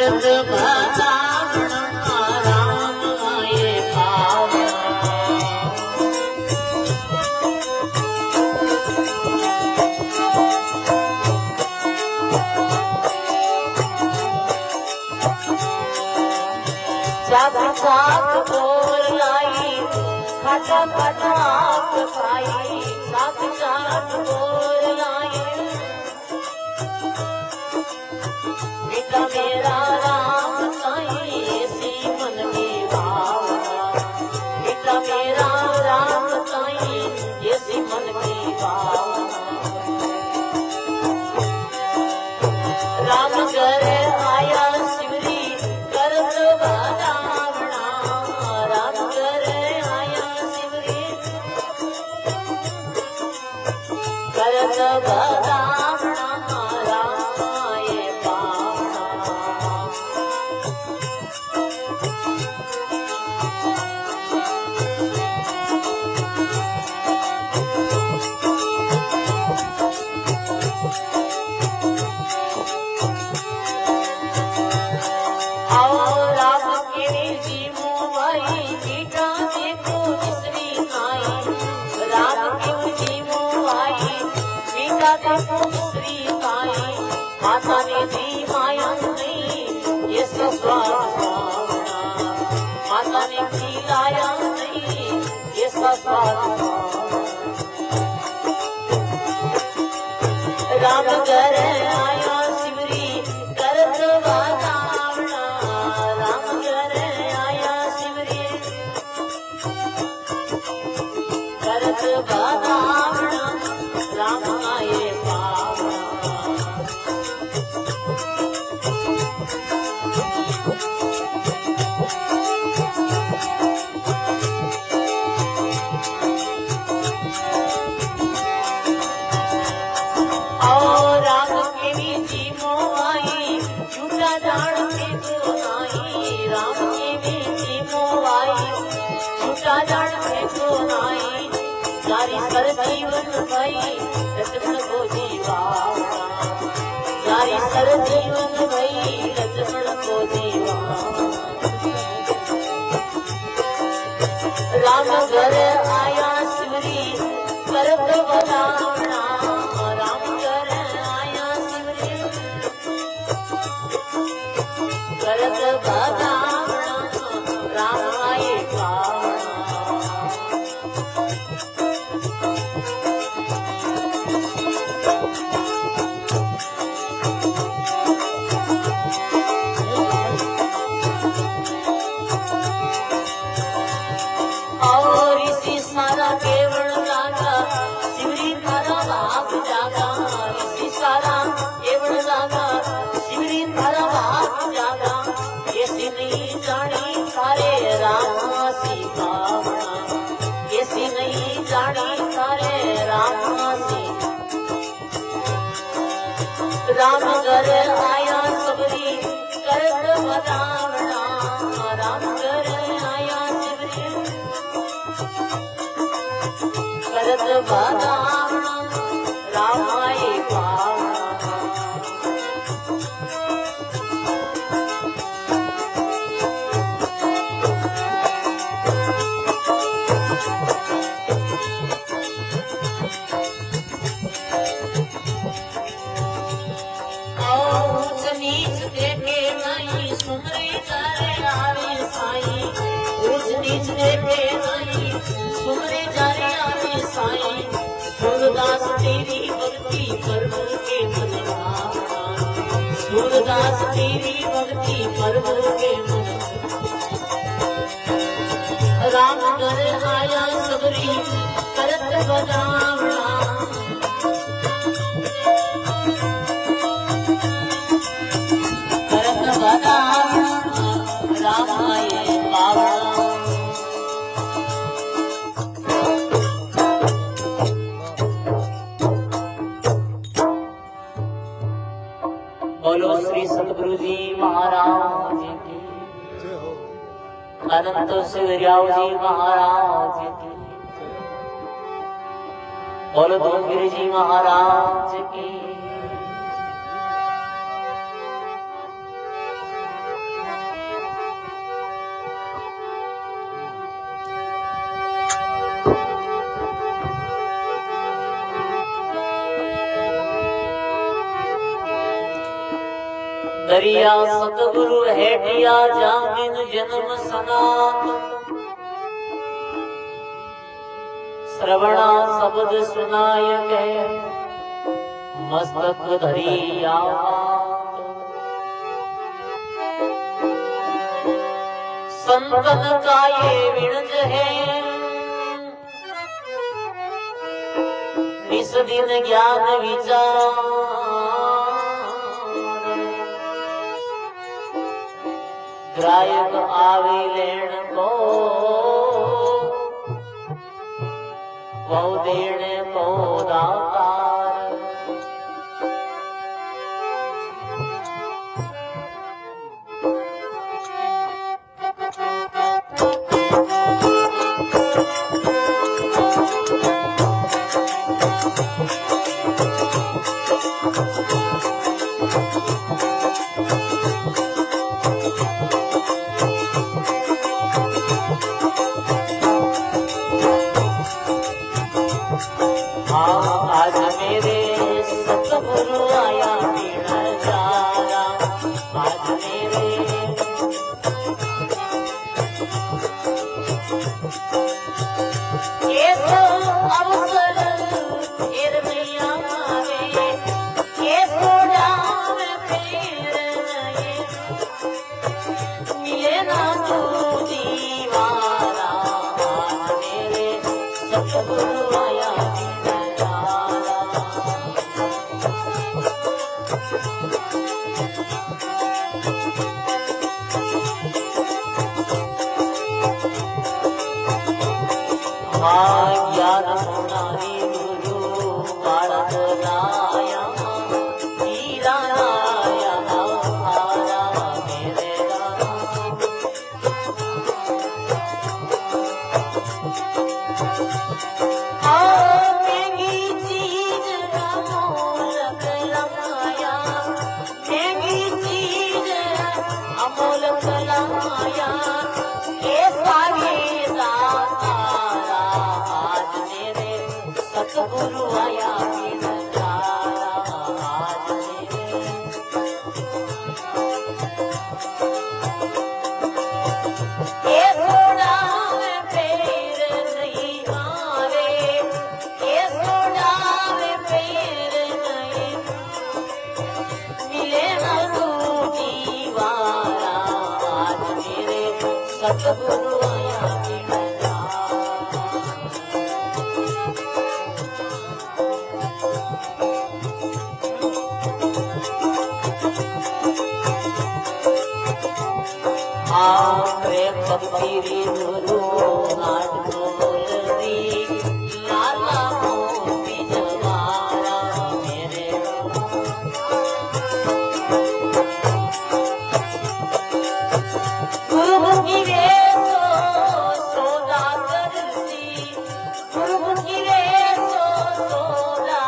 करत बतावणा राम आए पावा साथ साथ बोल लाई खाटा खाटा आप खाई साथ साथ बोल लाई बेटा मेरा राम साई ऐसी मन में भावना बेटा मेरा राम साई ऐसी मन में भावना राम करे आया शिवरी करत बतावणा राम करे आया शिवरी करत बतावणा राम आए पावणा माता ने दी माया नहीं ये स्वाद माता ने खिलाया नहीं ये स्वाद राम घर आया शिवरी करत बतावणा राम घर आया शिवरी करत बतावणा राम आए पावणा जारी सर जीवन भई लक्ष्मण को जीवावणा जारी सर जीवन भई लक्ष्मण को जीवावणा राम घर आया शिवरी करत बतावणा राम घर आया शिवरी करत बतावणा राम आए पावणा केवल जागा शिवरी थारा बाप जागा इसी सारा केवल जागा शिवरी थारा बाप जागा ऐसी नहीं जानी थारे राम सी भावना ऐसी नहीं जानी थारे राम सी राम घर आया सबरी करत बतावणा राम घर आया शिवरी करत बतावणा राम आए पावणा ऊंच नीच देखे नहीं सुमरे जारे आवे साई ऊंच नीच देखे नहीं सुमरे जारे आवे साई सूरदास तेरी भक्ति प्रभु के मन भावना सूरदास तेरी भक्ति प्रभु के मन राम घर आया सबरी करत बतावणा करत बतावणा राम आए पावणा बोलो श्री सतगुरु जी महाराज की अनंत सूर्याव जी महाराज की बोलो धोगिर जी महाराज की दरिया सतगुरु हेटिया जामिन जन्म सनात श्रवणा शब्द सुनाय के मस्तक धरिया संतन का ये विणज है इस दिन ज्ञान विचार ग्रायक आवे लेण को बहु देण को दातार आज मेरे सतगुरु आया पीण जारा आज मेरे ये तो अवसर हिरनिया मारे ये तो जाम फिर नए मिले ना तू दीवारा आज मेरे सतगुरु आया ज्ञान सुनारी गुरु बालक लाया हीरा लाया हारा मेरे महंगी चीज अमोलक लाया महंगी चीज अमोलक लाया ये सारे सतगुरु आया पीण जारा आज मेरे ये सोना में पैर नहीं मारे ये सोना में पैर नहीं मिले ना तू दीवारा आज मेरे सतगुरु आया पीण प्रेम भक्ति गुरु नाट बोलरी लाला मोती जवारा मेरे गुरु की रे सोदा करती गुरु की रे सोदा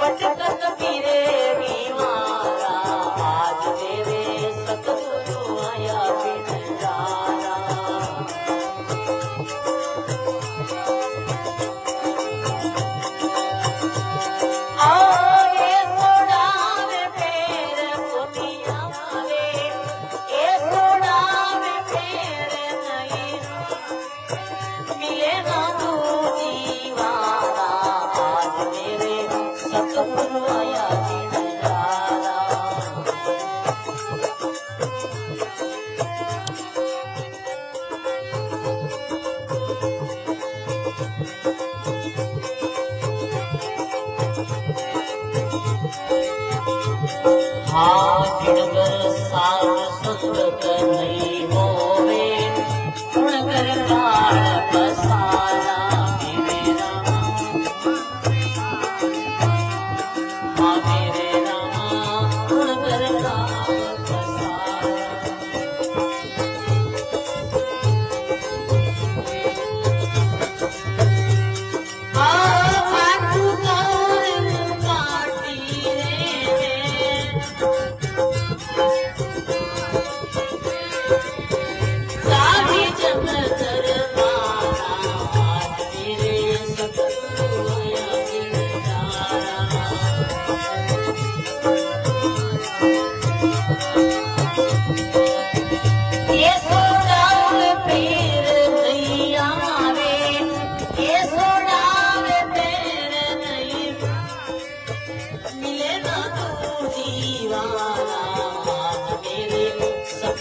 पटकत पीरे बीमारा आज मेरे सतगुरु आया पीण जारा ये सोना में पैर पुनिया मारे ये सोना में पैर नहीं मिले ना तू दीवारा आज मेरे सतगुरु आया पीण जारा जिणकर सार सुत नहीं होवे गुणकर काल बसारा मेरे रामा गुणकर काल बसारा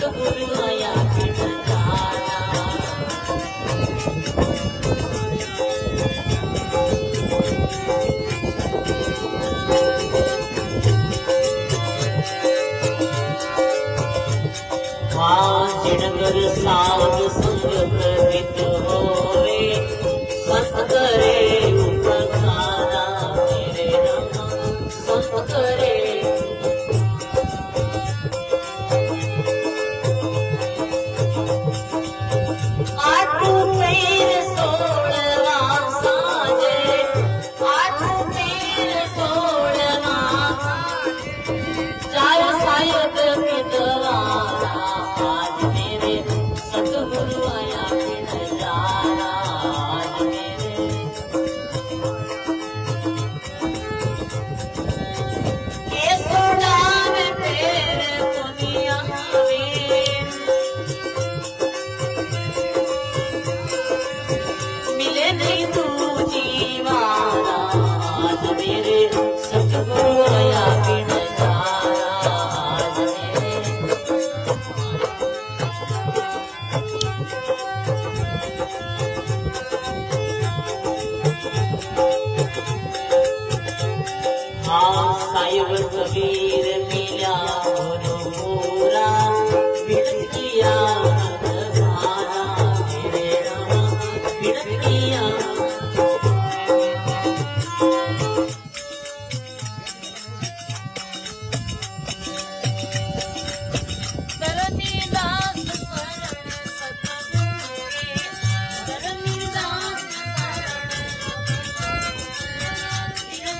सतगुरु आया बिन जाना। हाँ जिनगर साध संग प्रवित होवे संत करे उपकारा मेरे रामा संत करे। आठू पैर 16वां साजे आठू पैर 16वां चार सायद विधवारा आज मेरे सतगुरु आया बिन जाना। आज मेरे ये सोनार पैर दुनिया में मिले नहीं तू जीवाना। आज मेरे सतगुरु आया बिन जाना। आज मेरे हाँ साहिब कबीर मिला गुरु पूरा बिन किया भारा मेरे रामा बिन किया। धरनीदास शरण सतगुरु के धरनीदास शरण बिन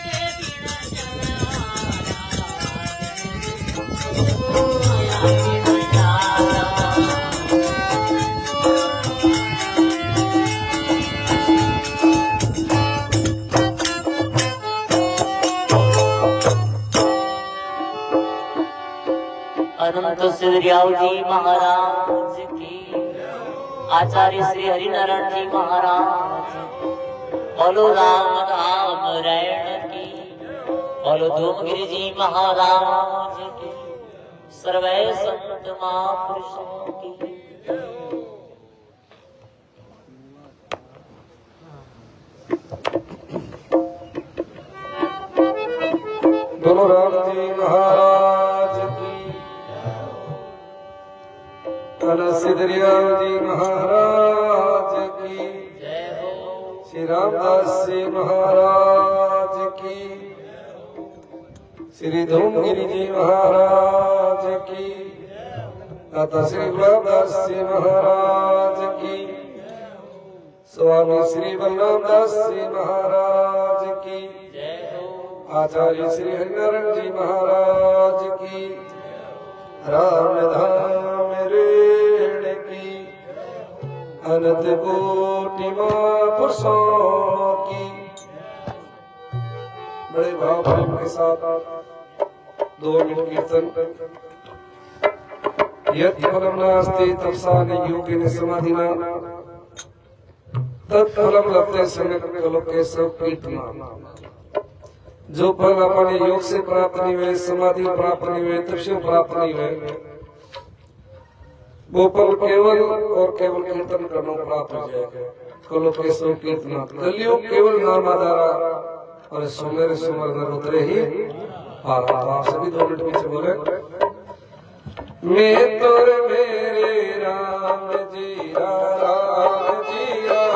अनंत सिद्धरियाव जी महाराज की, आचार्य श्री हरिनारायण जी महाराज, बोलो राम नाम रैण की, बोलो धूमगिरी जी महाराज की, सर्वे संत महापुरुषों की। बोलो राम जी महाराज की, सिद्धरियाव जी महाराज की, श्री रामदास जी महाराज की, श्री धूमगिरी जी महाराज की, दाता श्री गुलाबदास जी महाराज की, स्वामी श्री बलरामदास जी महाराज की, आचार्य श्री हरिनारायण जी महाराज की, राम धाम रेण की, अनंत कोटि महापुरुषों की। बड़े भाव प्रेम के साथ 2 मिनट कीर्तन। यत् फलं नास्ति तत्सानि योगिनि समाधिना तत्फलं लभते सम्यक् लोके कीर्तना। जो फल अपने योग से प्राप्त नहीं हुए, समाधि प्राप्त नहीं हुए, तपस्या प्राप्त नहीं हुए, वो फल केवल और केवल कीर्तन करना प्राप्त हो जाएगा। कलो केशव कीर्तना, कलियुग केवल नाम आधारा और सुमेर सुमर नर उतरे ही पारा। आप सभी 2 मिनट पीछे बोले। मैं तोर मेरे राम जी राम जी राम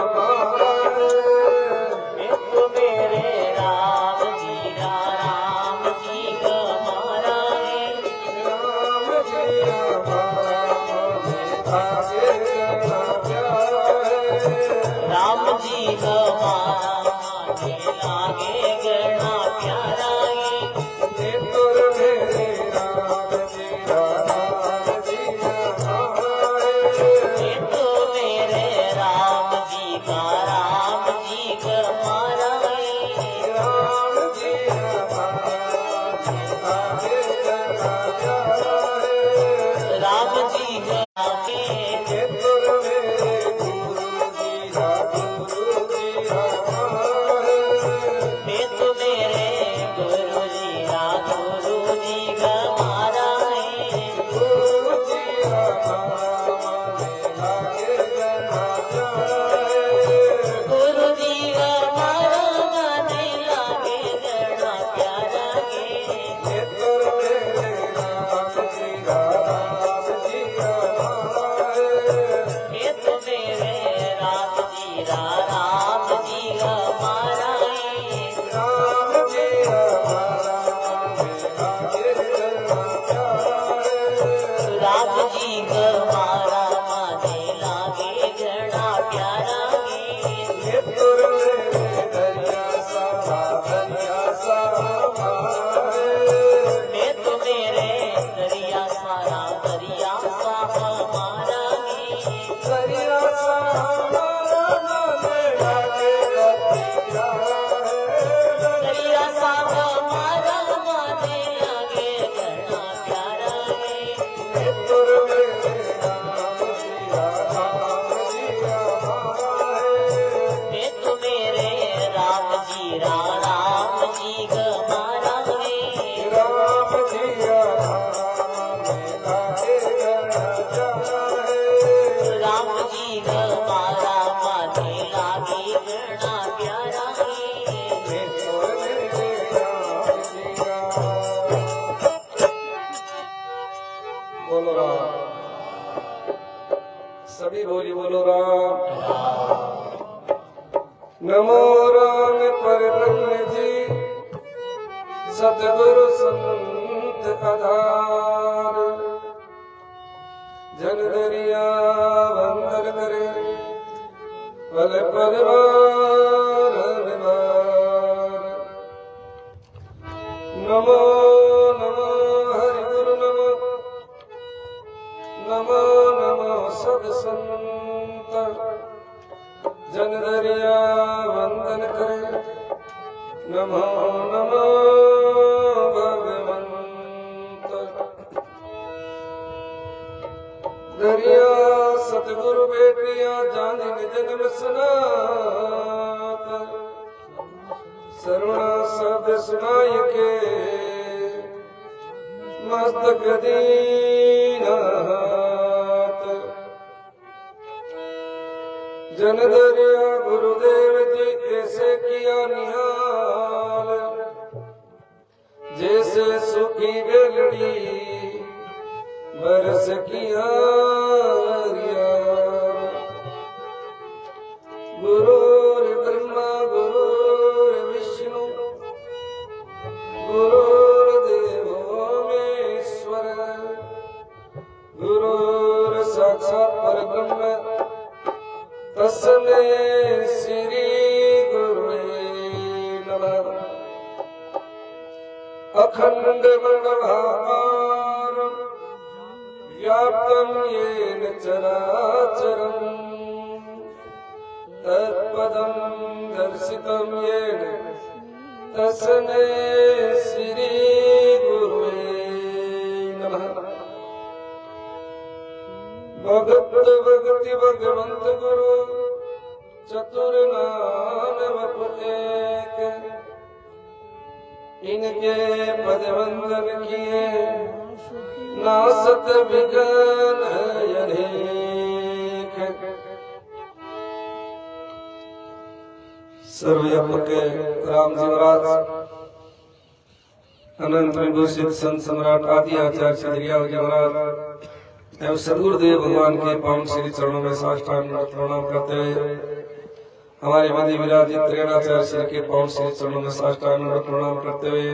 राम जी हमारा माने लागे घड़ा प्यारा गे ये तुर मेरे दरिया सा हमारे मैं तो मेरे दरिया सारा दरिया सा हमारा गे दरिया सा हमारा माने लागे घड़ा दरिया सा हमारा माने लागे घड़ा प्यारा गे ये तुर मेरे राम जी हमारे मैं तो मेरे राम जी हमारा गे राम जिया लागे घड़ा राम जी हमारा माने लागे घड़ा प्यारा गे बोलो राम सभी बोली बोलो राम नमो राम पर ब्रह्म जी सतगुरु संत आधार जन दरिया वंदन करे पल पल वार वार नमो नमो हरि गुरु नमो नमो नमो सद संत जन दरिया वंदन करे नमो नमो भगवंत दरिया सतगुरु बेटिया जानिन जन्म सनात सर्वणा शब्द सुनाय के मस्तक दीनात जन दरिया गुरुदेव जी ऐसे किया निहाल जैसे सुखी बेलड़ी बरस किया गुरुर ब्रह्मा गुरुर विष्णु गुरुर्देवो महेश्वर गुरुर साक्षात् परब्रह्म तस्मै श्री गुरुवे नमः अखंड मंडलाकारं व्याप्तं येन चराचरम् तत्पदं दर्शितं येन तस्मै श्री गुरुवे नमः भगत भक्ति भगवंत गुरु चतुर नाम एक इनके पद वंदन किए नासत विघ्न अनेक सर्वव्यापक राम जी महाराज अनंत में घोषित संत सम्राट आदि आचार्य श्री दरिया जी महाराज एवं सदगुरुदेव भगवान के पावन श्री चरणों में साष्टांग प्रणाम करते हुए हमारे मध्य विराजित त्रिगुणाचार्य श्री के पावन श्री चरणों में साष्टांग प्रणाम करते हुए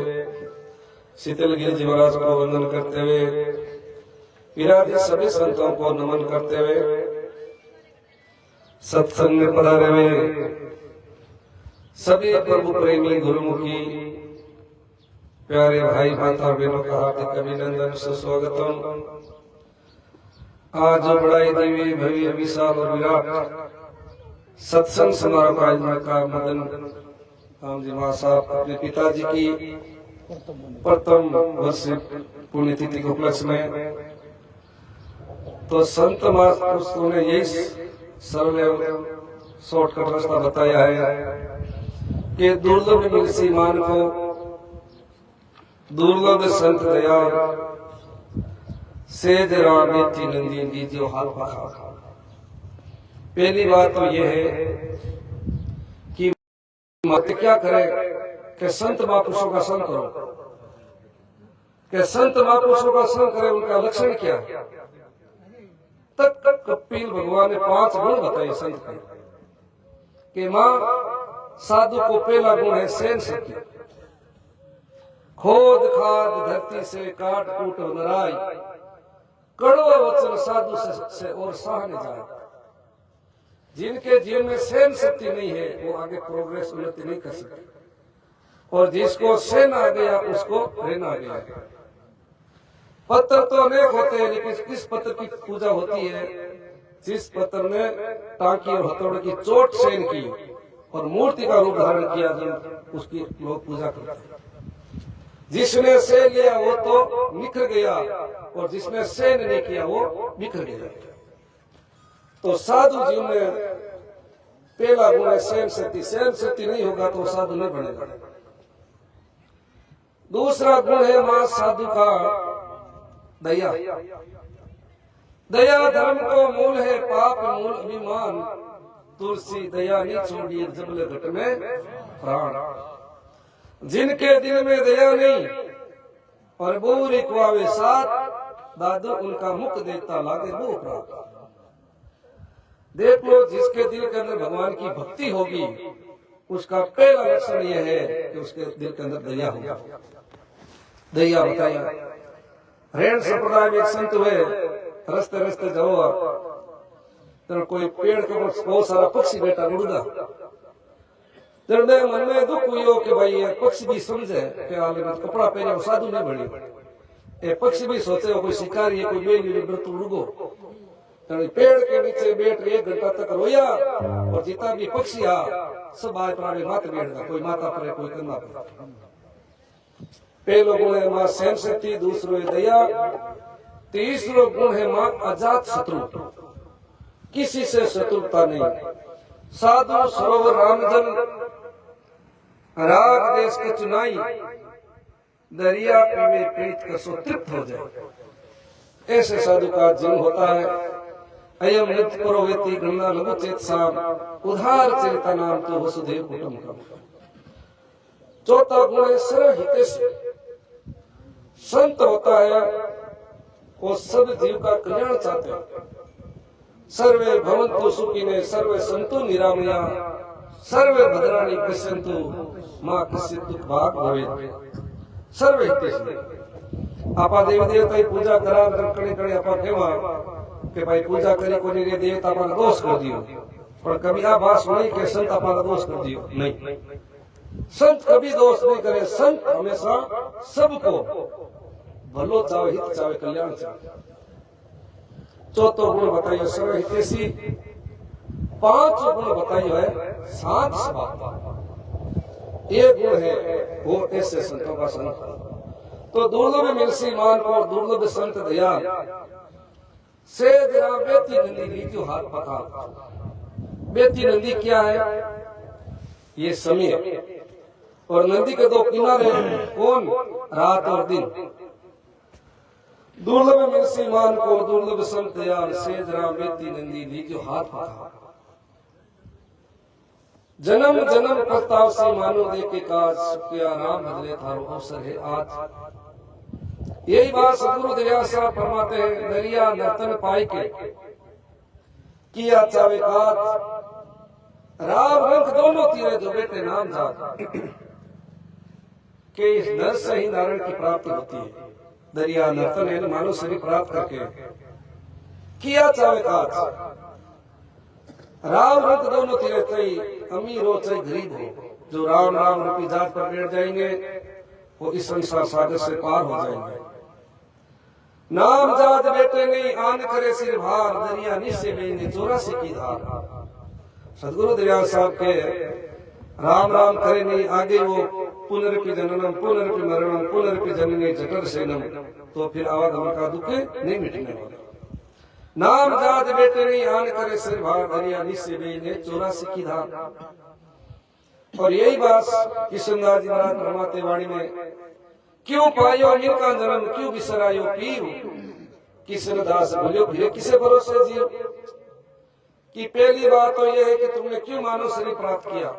शीतलगिरी जी महाराज को वंदन करते हुए विराजित सभी संतों को नमन करते हुए सत्संग में पधारे हुए सभी प्रभु प्रेमी गुरुमुखी प्यारे भाई माता और बहनों का हार्दिक अभिनंदन सुस्वागतम। आज जो बड़ाई देवी भव्य विशाल और विराट सत्संग समारोह का आयोजन का मदन राम जी महासाहब अपने पिताजी की प्रथम वर्ष पुण्यतिथि के उपलक्ष्य में तो संत महापुरुषों ने यही सरल शॉर्टकट रास्ता बताया है कि दुर्लभ मिलसी मान को दुर्लभ संत दयाल सेज राम बेटी नंदी दीजियो हाथ पखा। पहली बात तो यह है कि मत क्या करे कि संत महापुरुषों का संग करो, कि संत महापुरुषों का संग करे। उनका लक्षण क्या है? तक कपिल भगवान ने 5 गुण बताए संत के कि मां साधु को पहला गुण है सहन शक्ति। खोद खाद धरती से काट कूट नराई कड़वा वचन साधु से और सहने जाए। जिनके जीवन में सहन शक्ति नहीं है वो आगे प्रोग्रेस उन्नति नहीं कर सकते, और जिसको सहन आ गया उसको रहना आ गया। पत्थर तो अनेक होते हैं, लेकिन किस पत्थर की पूजा होती है? जिस पत्थर ने टांकी और हथौड़े की चोट सहन की और मूर्ति का रूप धारण किया, जब उसकी लोग पूजा करते हैं। जिसने सहन लिया वो तो निखर गया, और जिसने सहन नहीं किया वो बिखर गया। तो साधु जीवन में पहला गुण है सहन शक्ति। सहन शक्ति नहीं होगा तो साधु नहीं बनेगा। दूसरा गुण है मां साधु का दया। दया धर्म को मूल है, पाप मूल अभिमान। तुलसी दया नहीं छोड़ी जबले घट में प्राण। जिनके दिल में दया नहीं और बुरी कुआवे साथ, दादू उनका मुख देखता लागे वो प्राप्त। देख लो, जिसके दिल के अंदर भगवान की भक्ति होगी उसका पहला लक्षण यह है कि उसके दिल के अंदर दया होगा। दया बताइए। रेण संप्रदाय में एक संत हुए, रस्ते रस्ते जाओ तो कोई पेड़ के ऊपर बहुत सारा पक्षी बैठा उड़दा। जब मेरे मन में दुख हुई हो कि भाई ये पक्षी भी समझे कि कपड़ा पहने साधु नहीं बनी, ये पक्षी भी सोचे हो कोई शिकारी है, कोई बेली व्रत उड़गो। पेड़ के नीचे बैठ 1 घंटा तक रोया, और जितना भी पक्षी आ सब आए प्राणी मात बैठा, कोई माता पर कोई कन्ना पर। पहलो गुण है मां सहन शक्ति, दूसरो है दया, तीसरो गुण है मां अजात शत्रु। किसी से शत्रुता नहीं। साधु सरोवर रामजन, राग देश के चुनाई, दरिया पीवे प्रीत का सो तृप्त हो जाए। ऐसे साधु का जीवन होता है। अयम नित्य पुरोवेति गणना लघु चेत साम, उधार चरिता नाम तो वसुदेव कुटुंबकम। चौथा गुण है सर्व हितैषी। संत होता है वो सब जीव का कल्याण चाहते हैं। सर्वे भवन्तु सुखिने सर्वे सन्तु निरामया सर्वे भद्राणि पश्यन्तु मां कश्चित् दुःख भाग भवेत्। सर्वे हितैषी। आपा देवी देवता की पूजा करा कड़े कड़े आपा केवा कि भाई पूजा करी कोनी रे देवता आपा दोष कर दियो, पर कभी आ बात सुनी कि संत आपा दोष कर दियो नहीं। संत कभी दोष नहीं करे। संत हमेशा सबको भलो चाहे, हित चाहे, कल्याण चाहे। चौथो गुण बताइए सर्व हितैषी। 5 गुण बताइए है शांत स्वभाव। एक गुण है वो ऐसे संतों का संत। तो दुर्लभ मिलसी मान को दुर्लभ संत दयाल से जरा बेती नंदी लीजो हाथ पका। बेती नंदी क्या है? ये समय, और नदी के 2 किनारे कौन? रात और दिन। दुर्लभ मिलसी मान को दुर्लभ संत दयाल से जरा बेती नंदी लीजो हाथ पका। जन्म जन्म प्रताप से मानो दे के काज, सुखिया राम बदले थारो अवसर है आज। यही बात सदगुरु दयाल साहब फरमाते हैं। दरिया नर्तन पाई के किया चावे काज, राम रंग दोनों तीरे जो बेटे नाम जात। के इस दर से ही नारायण की प्राप्ति होती है। दरिया नर्तन है मानो शरीर प्राप्त करके किया चावे काज। राम रंग दोनों तीरे, चाहे अमीर हो चाहे गरीब हो, जो राम राम रूपी जात पर बैठ जाएंगे वो इस संसार सागर से पार हो जाएंगे। नाम जात बेटे नहीं आन करे सिर भार, दरिया निश्चय बेने 84 की धार। सदगुरु दयाल साहब के राम राम करे नहीं आगे वो पुनरपि जननम पुनरपि मरणम पुनरपि जननी जठर सेनम, तो फिर आवागमन का दुख नहीं मिटने वाला। नाम जात बेटे नहीं आन करे सिर भार, दरिया निश्चय बेने 84 की धार। और यही बात कृष्णदास जी महाराज फरमाते वाणी में, क्यों पायो मीर का जन्म क्यों बिसरायो पीर, कृष्णदास बोलियो फिर किसे भरोसे जियो। कि पहली बात तो यह है कि तुमने क्यों मानव शरीर प्राप्त किया,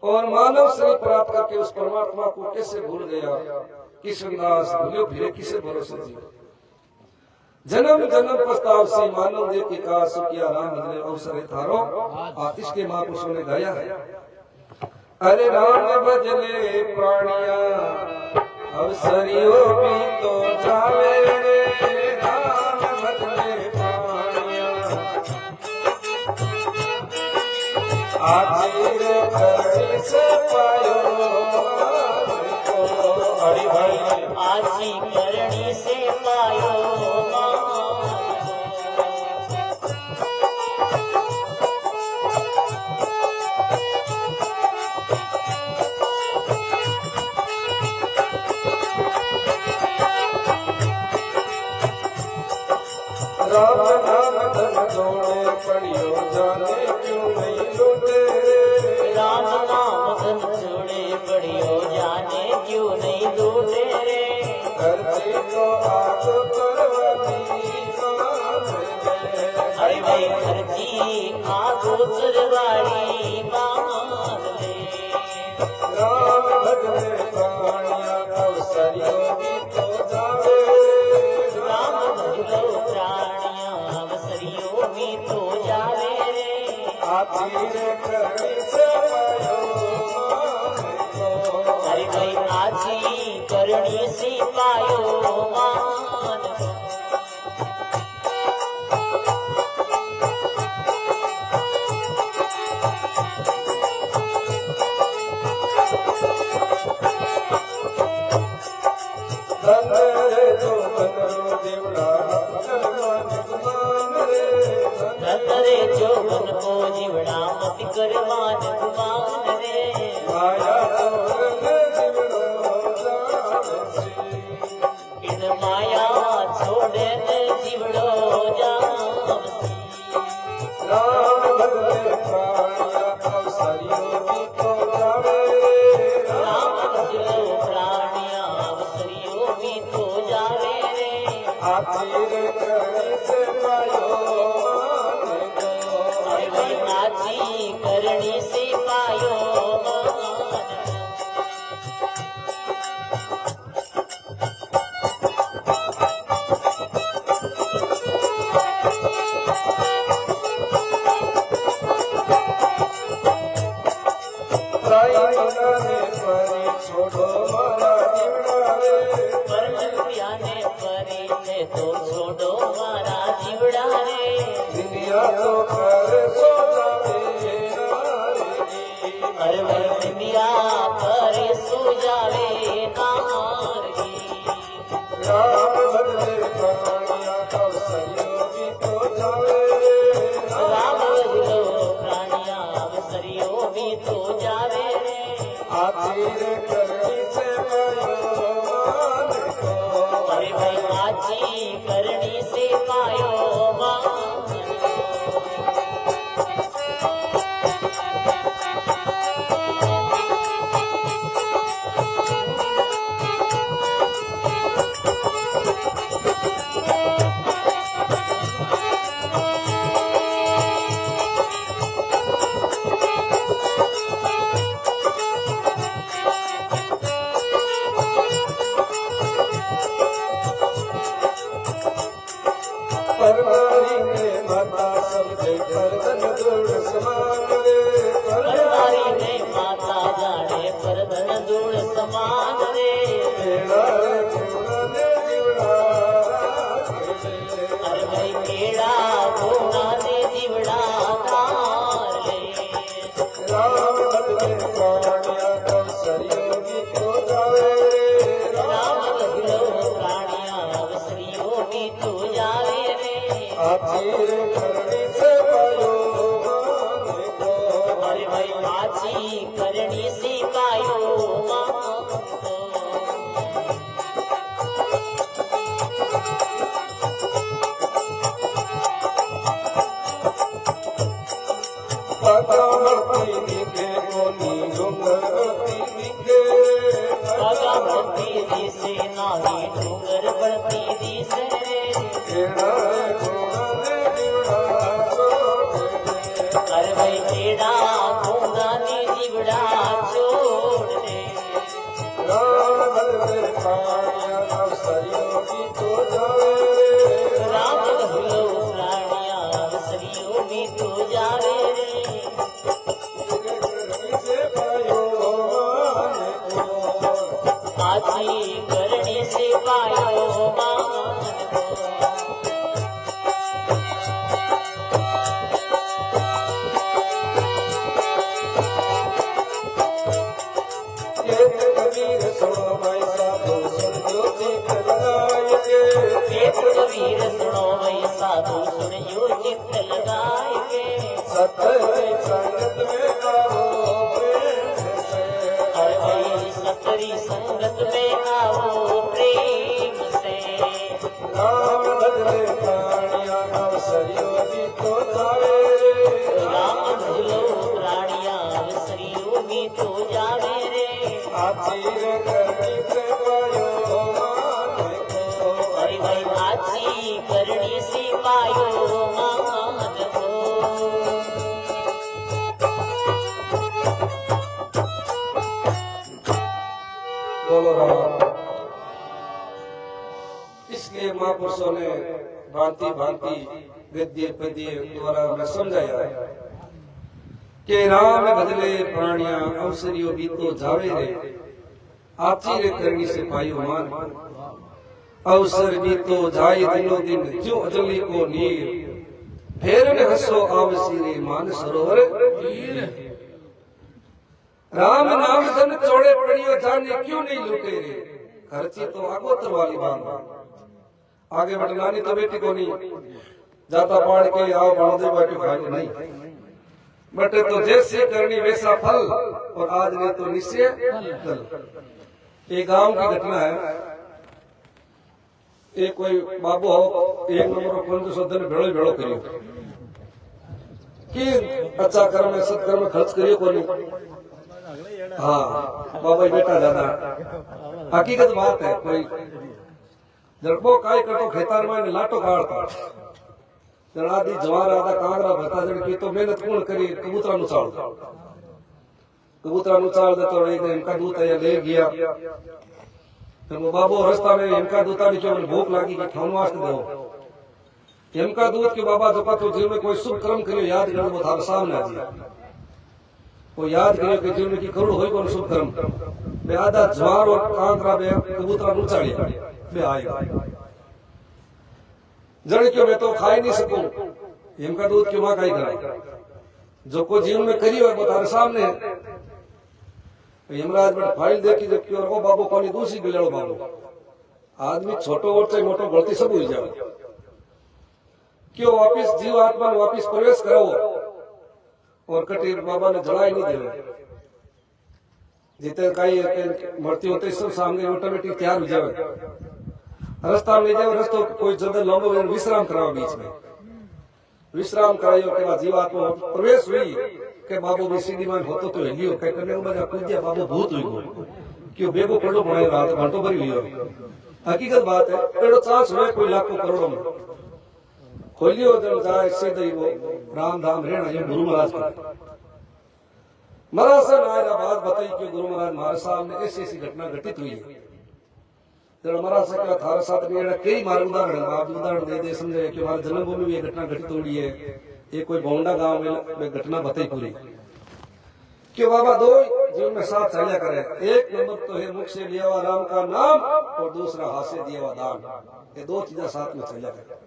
और मानव शरीर प्राप्त करके उस परमात्मा को कैसे भूल गया। कृष्णदास बोलियो फिर किसे भरोसे जियो। जन्म जन्म प्रस्ताव से मानव देव के का सुखिया राम बदले अवसर है थारो। इसके महापुरुषों ने गाया है, अरे राम भजले प्राणिया अवसरियो भी तो जावे रे राम। आजीर करनी से पायो अरे भाई आजी करणी से पायो राम नाम धन जोड़े पड़ियो जाने क्यों नहीं लूटे राम नाम धन जोड़े पड़ियो जाने क्यों नहीं लूटे रे धरती को आग करवानी अरे भाई धरती आगो तरवाड़ी बांध ले राम भजने प्राणिया अवसरियों की तो जावे राम भजलो प्राणिया अवसरियों में तो जावे रे आजीर करनी से पायो अरे भाई आजी करणी से पायो मान धनरे जो बनरो देवड़ा करवान गुमान रे धनरे जो बन को जीवड़ा मत करवान गुमान रे माया तोरने जीवड़ो जावे इन माया छोड़े ने जीवड़ो जावसी राम भजने प्राणिया अवसरियों की तो जावे राम भजलो प्राणिया अवसरियों में तो जावे रे आजीर करनी से पायो अरे भाई आजी करणी से पायो मान प्राई बनाने परी छोड़ो मारा जीवड़ा रे परमल प्याने परी ने तो छोड़ो मारा जीवड़ा रे दुनिया तो कर सो जावे अरे भाई दुनिया पर सो जावे नारगी राम भजने प्राणिया अवसरियों की तो जावे राम भजलो प्राणिया अवसरियों में तो जावे रे आजीर करनी से पायो अरे भाई आजी करणी से पायो मान परवारी में माता सब जय परदन दूर समान रे परवारी ने माता जाने पर धन धूल समान रे बेड़ा रे पुराने जीवड़ा अरे भाई केड़ा घोड़ा ने जीवड़ा कार ले राम भजने प्राणिया अवसरियों की तो जावे राम भजलो प्राणिया अवसरियों में तो जावे रे आजीर करनी से पायो अरे भाई आजी करणी से पायो मान पता मरती दिखे कोनी डूंगरती दिखे पगा बढ़ती दिसे नाही डूंगर बढ़ती दिसे रे केड़ा रे पुराने जीवड़ा अरे भाई केड़ा घोड़ा ने जीवड़ा छोड़ दे राम भजने प्राणिया अवसरियों की तो जावे राम भजलो प्राणिया अवसरियों में तो जावे रे से पायो आजी करणी से पायो मान बाबू सुन यो चित्त लगाएंगे सतरी संगत में आओ प्रेम से हर भाई सतरी संगत में आओ प्रेम से राम भजले प्राणिया अवसरियों की तो जावे रे राम भजलो प्राणिया अवसरियों में तो जावे रे आचीर करनी से पायो मान को हरि भाई आची करनी से पायो मान को बोलो राम। इसलिए महापुरुषों ने भांति भांति गद्य पद्य द्वारा हमें समझाया है कि राम बदले प्राणिया अवसरियों भी तो जावे रे आचीर करनी से पायो मान अवसर भी तो जाए दिनों दिन जो अजली को नीर फेर ने हसो आवसी रे मान सरोवर राम नाम धन चौड़े पड़ियो जाने क्यों नहीं लूटे रे खर्ची तो आगोतर वाली बात आगे बढ़ना नहीं तो बेटी को नहीं जाता पाड़ के आओ बांधे बाकी खाए नहीं बटे तो जैसे करनी वैसा फल और आज ने तो निश्चय फल। एक गांव की घटना है एक कोई बाबू हो एक नंबर कौन शोधन भेड़ो भेड़ो करियो कि अच्छा कर्म में सत्कर्म खर्च करियो को नहीं हाँ बाबा बेटा ज्यादा हकीकत बात है कोई जड़बो काय कटो खेतार में लाटो काढ़ता जड़ादी जवार आदा कांगरा भरता जड़ की तो मेहनत कौन करी कबूतरा नु चाल दे तो इनका दूत है ले गया फिर वो बाबू रास्ता में इनका दूता भी केवल भूख लागी कि खान वास्ते दो इनका दूत के बाबा जपा तो जीवन में कोई शुभ कर्म करियो याद करो वो थारे सामने आ जी वो याद करियो कि जीवन में की करोड़ होई कोन शुभ कर्म बे आधा ज्वार और कांगरा बे कबूतरा नु चालिया बे आएगा जड़ क्यों मैं तो खाई नहीं सकूं इनका दूध क्यों मां काई कराए जो को जीवन में करियो है वो थारे सामने है यमराज बट फाइल देखी जब क्यों वो बाबू कोनी दूसरी गिलड़ो बाबू आदमी छोटो और चाहे मोटो गलती सब हुई जावे क्यों वापिस जीव आत्मा ने वापिस प्रवेश करो और कटीर बाबा ने जड़ाई नहीं देवे जितने कई मरती होते सब सामने ऑटोमेटिक तैयार हो जावे रास्ता में जाओ रास्ता कोई ज्यादा लंबो विश्राम कराओ बीच में विश्राम करायो के बाद जीवात्मा प्रवेश हुई के बाबू भी सीधी में होतो तो हिलियो कई करने को बजा कूदिया बाबू भूत हुई गो क्यों बेगो पड़ो बनाए रात घंटो भरी लियो हकीकत बात है एड़ो चांस हुए कोई लाखों करोड़ों में खोलियो जब जाए सीधे वो राम धाम रहना ये गुरु महाराज का महाराज से नायरा बात बताई कि गुरु महाराज हमारे सामने ऐसी ऐसी घटना घटित हुई है जब महाराज से क्या थारा साथ में कई मारे उदाहरण आप उदाहरण दे दे समझे कि हमारे जन्मभूमि में ये घटना घटित हो रही है ये कोई बोंडा गांव में घटना बताई पूरी कि बाबा दो जीवन में साथ चलिया करे एक नंबर तो है मुख से लिया हुआ राम का नाम और दूसरा हाथ से दिया हुआ दान ये दो चीजें साथ में चलिया करे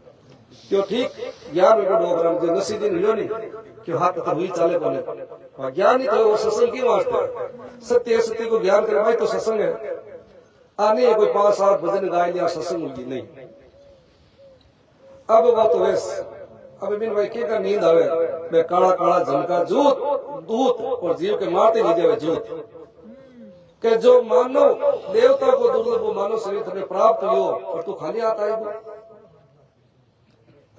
क्यों ठीक ज्ञान में डोगराम जो नसी दिन लियो नहीं क्यों हाथ तो हुई चाले बोले ज्ञान ही तो वो सत्संग की वास्ते सत्य सत्य को ज्ञान करे भाई तो सत्संग है आने कोई 5-7 भजन गाय लिया सत्संग होगी नहीं अब वो तो वैसे अब बिन भाई के का नींद आवे मैं काला काला झमका जूत दूत और जीव के मारते नहीं देवे जूत के जो मानो देवता को दुर्लभ वो मानो शरीर तुम्हें प्राप्त हो और तू खाली हाथ आएगा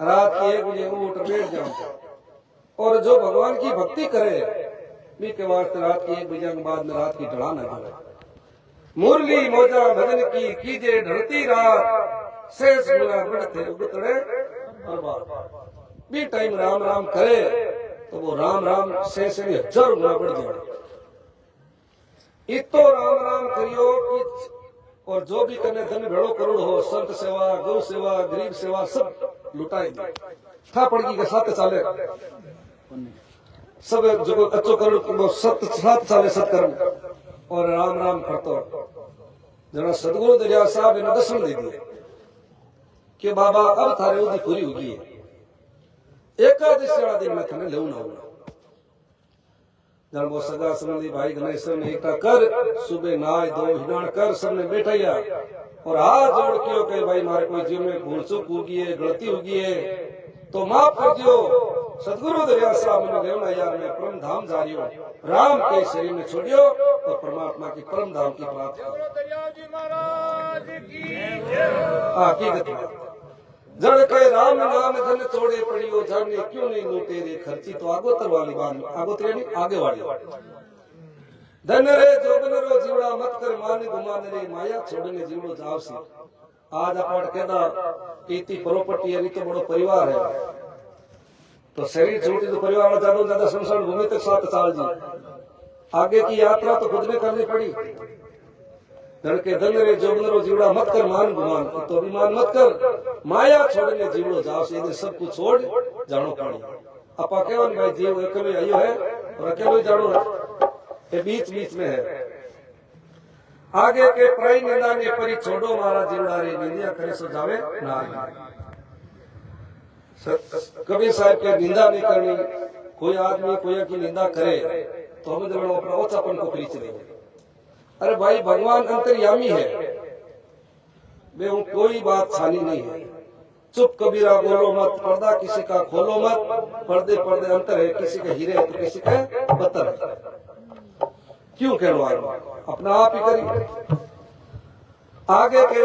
रात की 1 बजे उठ बैठ जाओ और जो भगवान की भक्ति करे भी के वास्ते रात की 1 बजे के बाद में रात की ढलान है मुरली मोजा भजन की कीजे ढलती रात शेष गुना बढ़ते उगतड़े बर्बाद भी टाइम राम राम करे तो वो राम राम शेष 1000 गुना बढ़ जाए इतो राम राम करियो कि और जो भी करने धन भेड़ो करोड़ हो संत सेवा गौ सेवा गरीब सेवा सब लुटाई दे था पड़गी के साथ चाले सब जो अच्छो करोड़ साथ चाले सत्कर्म और राम राम करतो जना सदगुरु दरिया साहब ने दर्शन दे दिए कि बाबा अब थारे उदी पूरी होगी एकादशी वाला दिन में थाने लेना होगा जन वो सगा संबंधी भाई गणेश ने एकटा कर सुबह नहाय धो हिनान कर सबने बैठाया और हाथ जोड़ के भाई मारे कोई जीवन में भूल चूक होगी है गलती होगी है तो माफ कर दियो सदगुरु दरिया साहब ने देवना यार में परम धाम जा रही हो राम के शरीर में छोड़ियो और परमात्मा की परम धाम की प्राप्ति हकीकत जड़ के राम नाम धन तोड़े पड़ियो जाने क्यों नहीं लूटे रे खर्ची तो आगोतर वाली बात आगोतर नहीं आगे वाली धन रे जोगन रो जीवड़ा मत कर मान गुमान रे माया छोड़ने जीवड़ो जावसी आज अपन कहना इतनी प्रॉपर्टी है तो बड़ो परिवार है तो शरीर छोटी तो परिवार में ज्यादा शमशान भूमि तक 7 साल जी आगे की यात्रा तो खुद ने करनी पड़ी लड़के धन रे जोगनरो जीवड़ा मत कर मान गुमान तो अभिमान मत कर माया छोड़ने जीवड़ो जाओ से सब कुछ छोड़ जानो पड़ी अपा केवन भाई जीव अकेले आयो है और अकेले जानो ये बीच बीच में है आगे के प्राई निंदा ने परी छोड़ो मारा जीवड़ा रे निंदिया करे सो जावे नारी कबीर साहब के निंदा नहीं करनी कोई आदमी कोई की निंदा करे तो हमें जब अपना ओछापन को पीछ देंगे अरे भाई भगवान अंतर्यामी है वे कोई बात छानी नहीं है चुप कबीरा बोलो मत पर्दा किसी का खोलो मत पर्दे पर्दे अंतर है किसी के हीरे तो किसी के पत्थर है क्यों कहलवा अपना आप ही करिए आगे के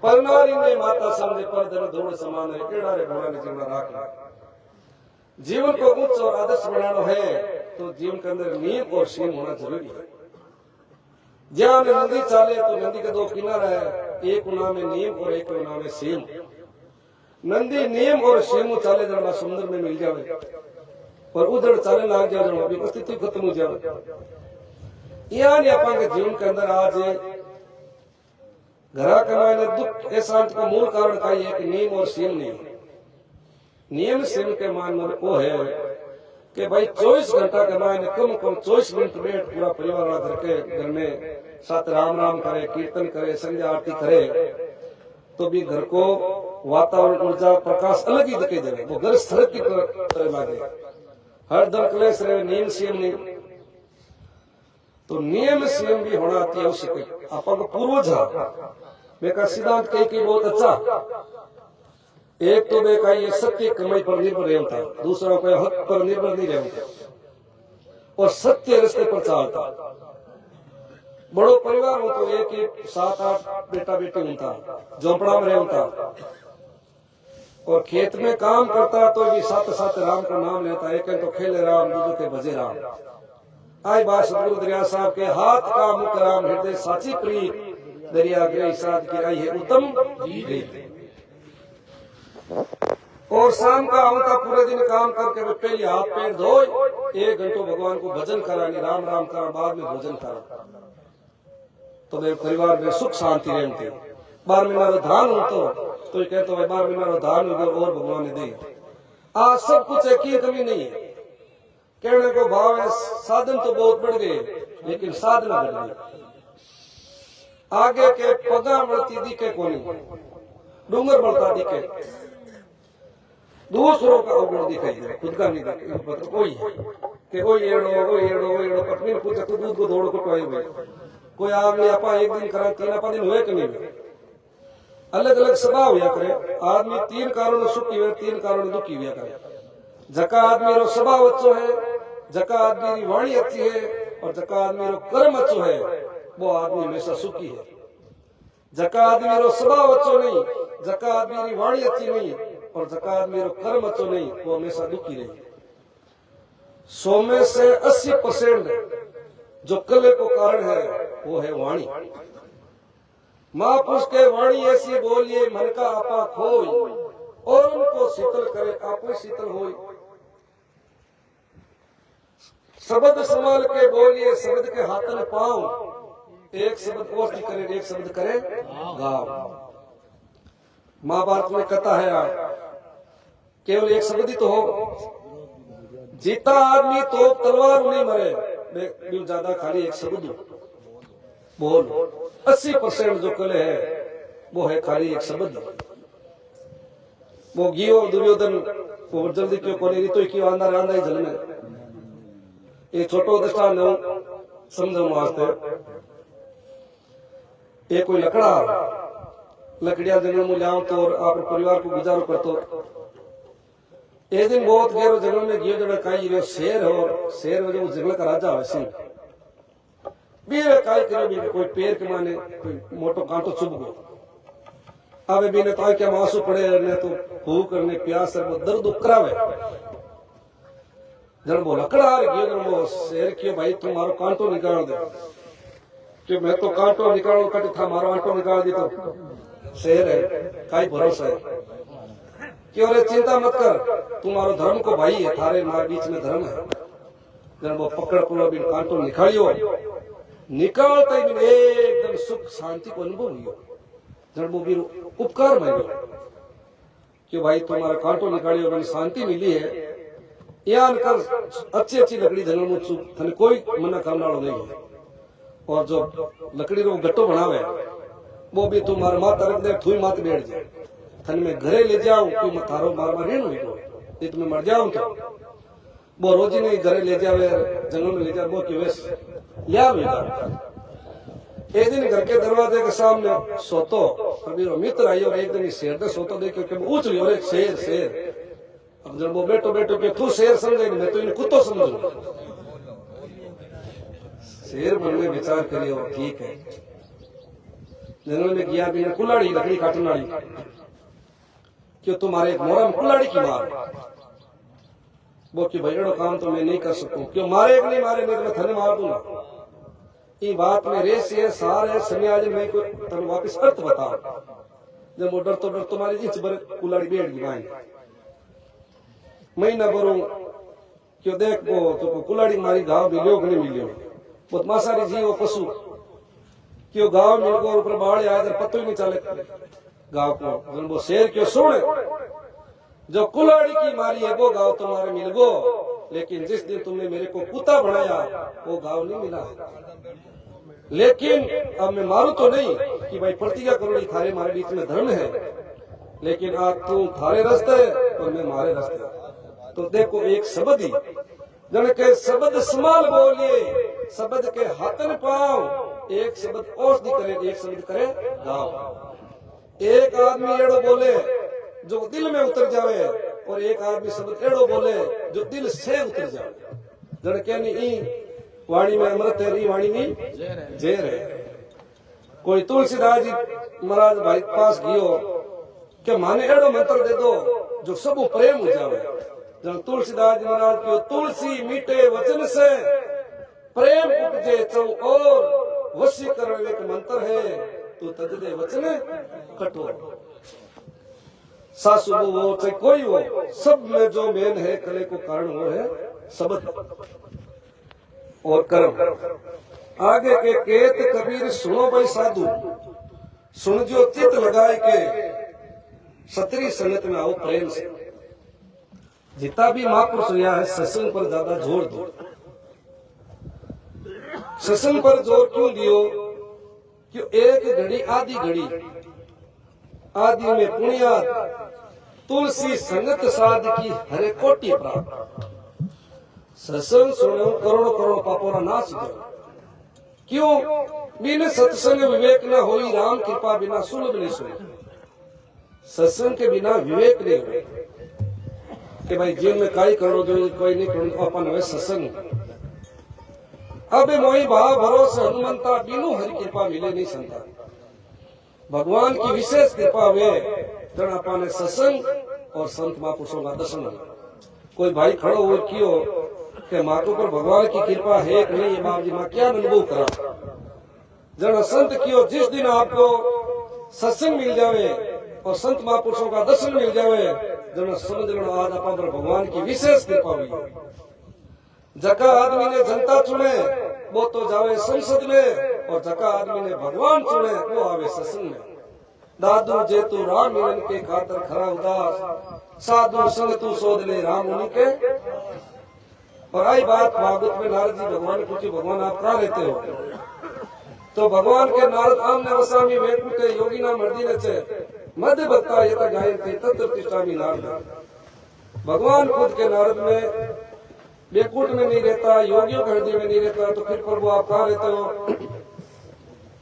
परनारी ने माता समझे पर धन धूड़ समान है केड़ा रे घोड़ा ने जीवन राख जीवन को उच्च और आदर्श बनाना है तो जीवन के अंदर नियम और सीम होना जरूरी है जहाँ नदी चाले तो नदी के 2 किनारा है एक उना में नियम और एक उना में सीम नदी नियम और सीम चाले जरा समुद्र में मिल जावे और उधर चाले लाग जाए अभी स्थिति खत्म हो जाए यहाँ अपन के जीवन के अंदर आज घरा कमाने दुख ऐसा को मूल कारण का है कि नियम और सीम नहीं नियम सीम के मान मन को है कि भाई 24 घंटा के मायने कम 24 मिनट बैठ पूरा परिवार करके घर में साथ राम राम करे कीर्तन करे संध्या आरती करे तो भी घर को वातावरण ऊर्जा प्रकाश अलग ही दिखे जाए वो घर सड़क की तरह लागे हर दम क्लेश रहे नियम सीम नहीं तो नियम सीम भी होना अति आवश्यक है अपन पूर्वज बेका सिद्धांत कई बहुत अच्छा एक तो बेका ये सत्य कमाई पर निर्भर रहता दूसरा कोई हक पर निर्भर नहीं रहता और सत्य रास्ते पर चलता बड़ो परिवार हो तो एक 7-8 बेटा बेटी होता झोंपड़ा में रहता और खेत में काम करता तो भी साथ साथ राम का नाम लेता एक तो खेले राम दूसरे के भजे राम आई बात सतगुरु दरिया साहब के हाथ का मुख राम हृदय साची प्रीत दरिया ग्रह साध की आई है उत्तम और शाम का होता पूरे दिन काम करके पहले हाथ पैर धोए 1 घंटो भगवान को भजन करानी राम राम करा बाद में भोजन करा तो मेरे परिवार में सुख शांति रहती 12 महीना धान हो तो कहते भाई 12 महीना धान और भगवान ने दे आज सब कुछ एक ही कमी नहीं है कहने को भाव है साधन तो बहुत बढ़ गए लेकिन साधना बढ़ गई आगे के पगा बढ़ती दिखे कोनी डूंगर बढ़ता दिखे दूसरों का अवगुण दिखाई दे खुद का नहीं दिखे कोई है कि कोई एड़ो पत्नी ने पूछा तू दूध को दौड़ को कोई आग नहीं आपा एक दिन करा 3 दिन हुए कि नहीं अलग अलग स्वभाव हुआ करे आदमी 3 कारण सुखी हुए 3 कारण दुखी हुआ करे जका आदमी रो स्वभाव अच्छो है जका आदमी री वाणी अच्छी है और जका आदमी रो कर्म अच्छो है वो आदमी हमेशा सुखी है जका आदमी रो स्वभाव अच्छो नहीं जका आदमी री वाणी अच्छी नहीं और जका आदमी रो कर्म अच्छो नहीं वो हमेशा दुखी रहे 100 में से 80% जो कले को कारण है वो है वाणी महापुरुष के वाणी ऐसी बोलिए मन का आपा खोई और उनको शीतल करे आप शीतल होई शब्द संभाल के बोलिए शब्द के हाथन पाओ एक शब्द कोष्ठी करे एक शब्द करे गाओ महाभारत में कथा है केवल एक शब्द ही तो हो जीता आदमी तो तलवार नहीं मरे ज्यादा खाली एक शब्द बोल 80% जो कले है वो है खाली एक शब्द वो गियो दुर्योधन वो जल्दी क्यों कोने तो क्यों आंदा ही जल में ये छोटो दृष्टांत है समझो वास्ते ये कोई लकड़िया जंगल में लाओ तो और आप परिवार को गुजारो करतो एक दिन बहुत गहरो जंगल में गयो जड़ा काई रे शेर और शेर में जो जंगल का राजा है सिंह बीरे काई करो भी कोई पेड़ के माने कोई मोटो कांटो चुभ गयो आवे बीने तो क्या मासू पड़े ने तो भूख करने प्यास से दर्द उकरावे जन बोला कड़ा गयो जन वो शेर क्यों भाई तुम मारो कांटो निकाल दे कि मैं तो कांटो निकालो कटी था मारो आंटो निकाल दी तो शेर है काई भरोसा है क्यों रे चिंता मत कर तुम्हारो धर्म को भाई है थारे मारे बीच में धर्म है जन वो पकड़ पुलो बिन कांटो निकालियो निकालते ही बिन एकदम सुख शांति को अनुभव हुई जन वो बिन उपकार मांगो कि भाई तुम्हारा कांटो निकालियो मैंने शांति मिली है यान कर अच्छी अच्छी लकड़ी जंगल में चुप थने कोई मना करने वाला नहीं है और जो लकड़ी रो गट्टो बनावे वो भी तुम्हारा माता रख दे थुई मात बैठ जाए थन में घरे ले जाऊं कि मैं थारो मार मार रेण हुई ये तुम्हें मर जाऊं तो वो रोजी नहीं घरे ले जावे जंगल में ले जा वो क्यों लिया एक दिन घर के दरवाजे के सामने सोतो अभी मित्र आई और एक दिन शेर ने सोतो देख के ऊंच लियो अरे शेर शेर अब जब वो बैठो बैठो के तू शेर समझे मैं तो इन कुत्तो समझूंगा शेर मन में विचार करियो ठीक है जंगल में गया भी कुल्हाड़ी लकड़ी काटने वाली क्यों तुम्हारे मोरा में कुल्हाड़ी की मार वो कि भाई एड़ो काम तो मैं नहीं कर सकूं क्यों मारे नहीं मारे नहीं तो मैं थने मार दूंगा ये बात में रेस ये सारे समय आज मैं को तन वापस अर्थ बता जब वो डर तो तुम्हारी जीच बर कुल्हाड़ी बैठ गई माई महीना भरो क्यों देख वो तो कुल्हाड़ी मारी गांव मिलियो कि नहीं मिलियो बहुत मासारी जी वो पशु क्यों गांव मिल गो ऊपर बाढ़ आया इधर पत्तो ही नहीं चले गांव को जब वो शेर क्यों सुन जो कुल्हाड़ी की मारी है वो गांव तुम्हारे मिल गो लेकिन जिस दिन तुमने मेरे को कुत्ता बनाया वो गांव नहीं मिला लेकिन अब मैं मारू तो नहीं कि भाई प्रतिज्ञा करोड़ी थारे मारे बीच में धर्म है लेकिन आज तू थारे रास्ते और मैं मारे रास्ते तो देखो एक शब्द ही जन के शब्द समाल बोलिए शब्द के हाथन पाओ एक शब्द औषधि करे एक शब्द करे गाँव एक आदमी एड़ो बोले जो दिल में उतर जावे और एक आदमी शब्द एड़ो बोले जो दिल से उतर जावे जन के नहीं वाणी में अमृत है वाणी में जहर है कोई तुलसीदास जी महाराज भाई पास गयो के माने एड़ो मंत्र दे दो जो सब प्रेम हो जावे जब तुलसीदास जी महाराज को तुलसी मीठे वचन से प्रेम उपजे चौ और वशीकरण एक मंत्र है तो तजदे वचन कठोर सासु वो चाहे कोई हो सब में जो मेन है कले को कारण वो है शब्द और कर्म आगे के केत कबीर सुनो भाई साधु सुन जो चित लगाए के सतरी संगत में आओ प्रेम से जितना भी महापुरुष रिया है सत्संग पर ज्यादा जोर दो सत्संग पर जोर क्यों दियो क्यों एक घड़ी आदि में पुण्याद तुलसी संगत साध की हरे कोटि प्राप्त सत्संग सुनो करोड़ों करोड़ पापों का नाश हो क्यों बिना सत्संग विवेक न होई राम कृपा बिना सुलभ नहीं सुनी सत्संग के बिना विवेक नहीं हुए कि भाई जीवन में काई करो जो कोई नहीं करो अपन हमें सत्संग अब मोही भाव भरोसा हनुमंता बिनु हरि कृपा मिले नहीं संता भगवान की विशेष कृपा हुए जन अपन सत्संग और संत महापुरुषों का दर्शन कोई भाई खड़ो हो क्यों कि माँ के ऊपर भगवान की कृपा है कि नहीं बाप जी माँ क्या अनुभव करा जन संत क्यों जिस दिन आपको सत्संग मिल जावे और संत महापुरुषों का दर्शन मिल जावे जन समझ लो आज अपन पर भगवान की विशेष कृपा हुई जका आदमी ने जनता चुने वो तो जावे संसद में और जका आदमी ने भगवान चुने वो आवे सत्संग में दादू जे तू राम मिलन के खातर खरा उदास साधु संग तू सोध ले राम मुनि के और आई बात भागवत में नारद जी भगवान पूछे भगवान आप कहाँ रहते हो तो भगवान के नारद आमने वसामी वैकुंठे योगिना मर्दिने चे मध्य भक्ता यथा गायन्ति तत्र तिष्ठामि नारद भगवान खुद के नारद में बेकुट में नहीं रहता योगियों के हृदय में नहीं रहता तो फिर प्रभु आप कहाँ रहते हो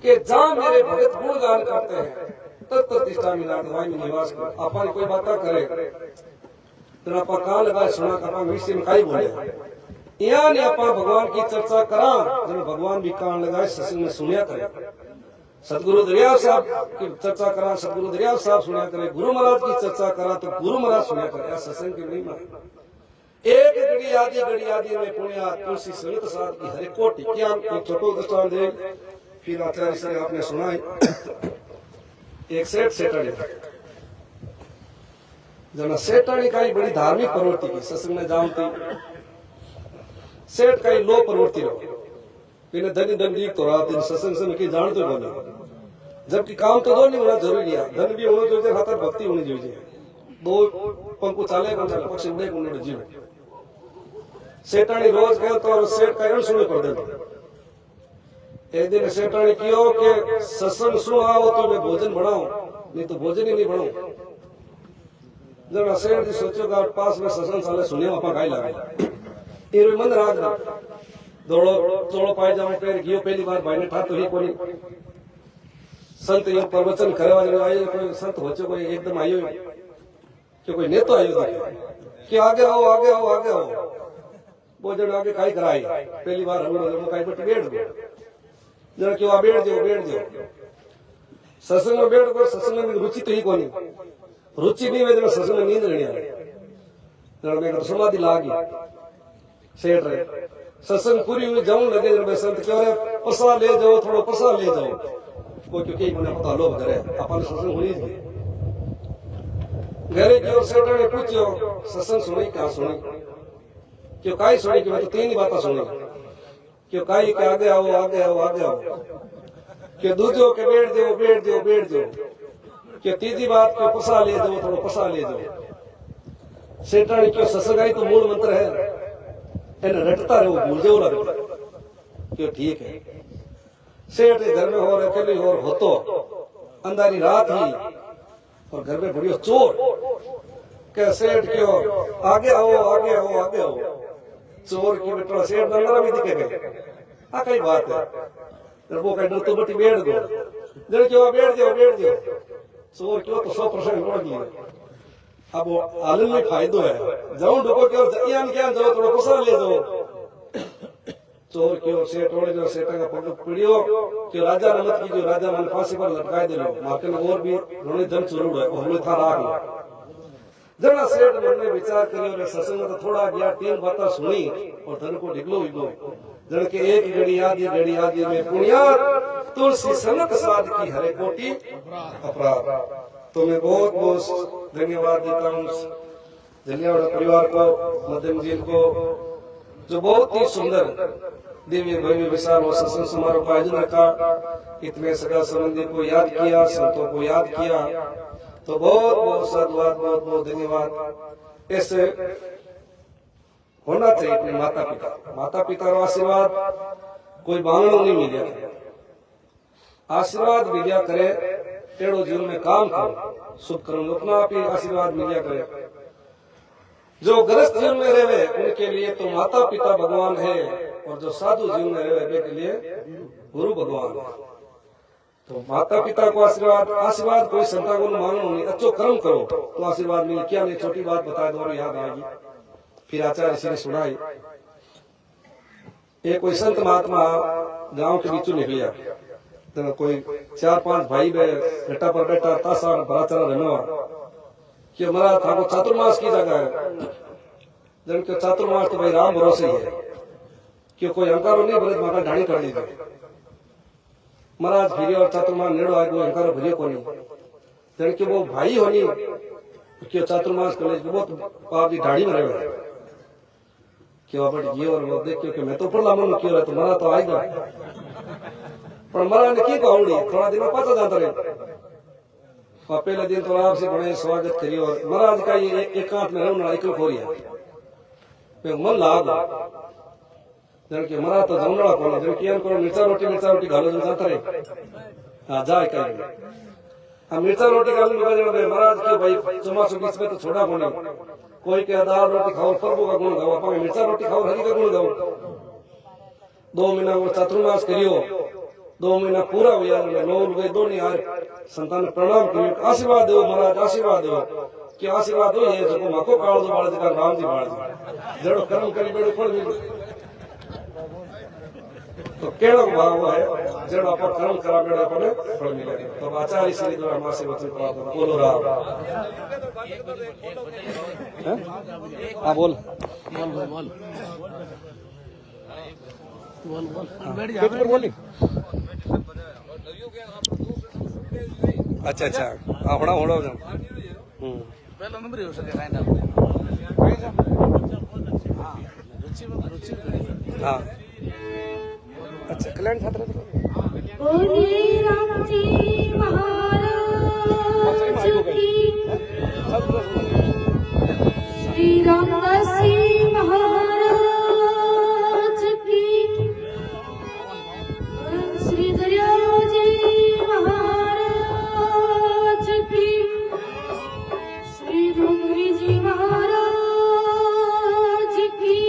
कि जहाँ मेरे भगत गुणगान करते हैं तत्र तिष्ठामि नारद वहीं में निवास कर अपन कोई बात करे तो आप कहाँ लगाए सुना आप विषय में कई बोले यहाँ ने आप भगवान की चर्चा करा जब भगवान भी कान लगाए सत्संग में सुनिया करे सतगुरु दरियाव साहब की चर्चा करा सतगुरु दरियाव साहब सुनिया करे गुरु महाराज की चर्चा करा तो गुरु महाराज सुनिया करे सत्संग की नहीं माने एक घड़ी आदि में पुण्य तुलसी संगत साध की हरे कोटि क्या एक छोटो दृष्टांत दे फिर आचार्य से आपने सुना एक सेठ जना सेठानी का बड़ी धार्मिक प्रवृत्ति की सत्संग में जाऊं थी सेठ का लो प्रवृत्ति रहो इन्हें धनी धन दी तो रात इन सत्संग से की जान तो बोले जबकि काम तो दो नहीं होना जरूरी है धन भी होना चाहिए हाथ भक्ति होनी चाहिए दो पंखु चाले पक्षी उड़े को जीव सेठानी रोज गए तो सेठ का सुने पड़ दे एक दिन सेठानी कियो के सत्संग सुनो आओ तो मैं भोजन बनाऊं नहीं तो भोजन ही नहीं बनाऊं जब सेठ जी सोचो का पास में सत्संग साले सुनियो आपा गाय लगा ये मन राग ना दौड़ो चोड़ो पाए जाओ पैर गियो पहली बार भाई ने ठा तो ही कोई संत यो प्रवचन करे वाले आयो कोई संत होचो कोई एकदम आयो कि कोई नेतो आयो कि आगे आओ भोजन आगे काई कराई पहली बार हम काई बट बैठ गए जरा क्यों बैठ जाओ सत्संग में बैठ गो सत्संग में रुचि तो ही कोनी रुचि नहीं वे सत्संग में नींद नहीं आ रही मैं समाधि लागी सेठ रहे सत्संग पूरी हुई जाऊं लगे जब संत क्यों रे पसा ले जाओ थोड़ा पसा ले जाओ कोई क्योंकि मुझे पता लो घरे अपन सत्संग हुई घरे की ओर सेठ ने पूछो सत्संग सुनी क्या सुनी क्यों काई सुनी कि मैं तो तीन ही बातें सुनी क्यों काई के आगे आओ क्यों दूजो के बैठ जाओ क्यों तीसरी बात क्यों पसा ले जाओ थोड़ा पसा ले जाओ सेठ ने क्यों सत्संग आई तो मूल मंत्र है इन रटता रहो भूल जाओ ना क्यों ठीक है सेठ घर में हो अकेले हो तो अंधारी रात ही और घर में बढ़िया चोर क्या सेठ क्यों आगे आओ चोर की बेटा सेठ नंदरा भी दिखे गए आ कई बात है जब वो कहीं तो बटी बैठ गो जब क्यों बैठ जाओ चोर क्यों तो 100% बढ़ गया अब आलम में फायदो है जाऊं डुको क्यों जइयान क्या जाओ थोड़ा पसा ले जाओ चोर क्यों सेठ ओड़े जो सेठा का पग पड़ियो कि राजा नमत की जो राजा मन फांसी पर लटकाए दे लो मार्केट में और भी रोने धन चुरुड़ है और था राग जना सेठ मन ने विचार करियो रे सत्संग में तो थोड़ा गया तीन बातें सुनी और धन को डिगलो जन के एक घड़ी आदि में पुण्य तुलसी सनक साध की हरे कोटि अपराध तो मैं बहुत धन्यवाद देता हूँ धन्यवाद परिवार को मध्यम जी को जो बहुत ही सुंदर दिव्य भव्य विशाल और सत्संग समारोह का आयोजन का इतने सगा संबंधी को याद किया संतों को याद किया तो बहुत साधुवाद बहुत धन्यवाद ऐसे होना चाहिए अपने माता पिता का आशीर्वाद कोई मांगना नहीं मिले आशीर्वाद मिलिया करे टेढ़ो जीवन में काम करो शुभ कर्म अपना आप ही आशीर्वाद मिलिया करे जो गृहस्थ जीवन में रहे उनके लिए तो माता पिता भगवान है और जो साधु जीवन में रहे के लिए गुरु भगवान है तो माता पिता को आशीर्वाद कोई संता को मांगो नहीं अच्छो कर्म करो तो आशीर्वाद मिले क्या नहीं छोटी बात बता दो याद आएगी फिर आचार्य जी ने सुनाई एक कोई संत महात्मा गांव के बीचों निकलिया तो कोई 4-5 भाई बेटा पर बेटा तासा भराचारा रहना कि हमारा था चातुर्मास की जगह है जन के चातुर्मास तो भाई राम भरोसे ही है कि कोई अंकारो नहीं भरे माता ढाणी कर लीजिए महाराज फिर और चातुर्मास नेड़ो आए कोई अंकारो भरियो को नहीं जन के वो भाई होनी कि चातुर्मास कॉलेज बहुत पाप की ढाणी में रहे क्यों बट ये और वो देख क्योंकि मैं तो पढ़ला मन क्यों रहा तो मरा तो आएगा पर मरा ने की कहूड़ी थोड़ा दिन में पाचा जाता रहे और पहले दिन तो आपसे बड़े स्वागत करियो और महाराज का ये एकांत में रहना एकल खोरिया पे मन लाग जन के मरा तो जमना कोना जन के को मिर्चा रोटी घालो जन जाता रहे हां जाए कहीं हम मिर्चा रोटी घालो निकल महाराज के भाई चमासो बीच में तो छोड़ा कोनी कोई के दाल रोटी खाओ प्रभु का गुण गाओ अपन मिर्चा रोटी खाओ हरि का गुण गाओ 2 महीना वो चातुर्मास करियो 2 महीना पूरा हुआ 9 रुपए 2 नहीं आए संतान प्रणाम करियो आशीर्वाद दो महाराज आशीर्वाद दो कि आशीर्वाद हो ये जो मको काल जो बाळ का राम जी बाळ जड़ो कर्म करी बेड़ो फल मिले तो केड़ो भाव है जड़ो अपन कर्म करा बेड़ो अपन फल मिले तो आचार्य श्री द्वारा मां से वचन प्राप्त बोलो राम हां बोल बैठ जा बोली अच्छा अच्छा आपड़ा होड़ा हो पहला नंबर हो सके काइंड रुचि हां अच्छा कल्याण छात्र बोले राम जी महाराज की श्री रामदास जी महाराज की श्री दरियाव जी महाराज की श्री डूंगरी जी महाराज की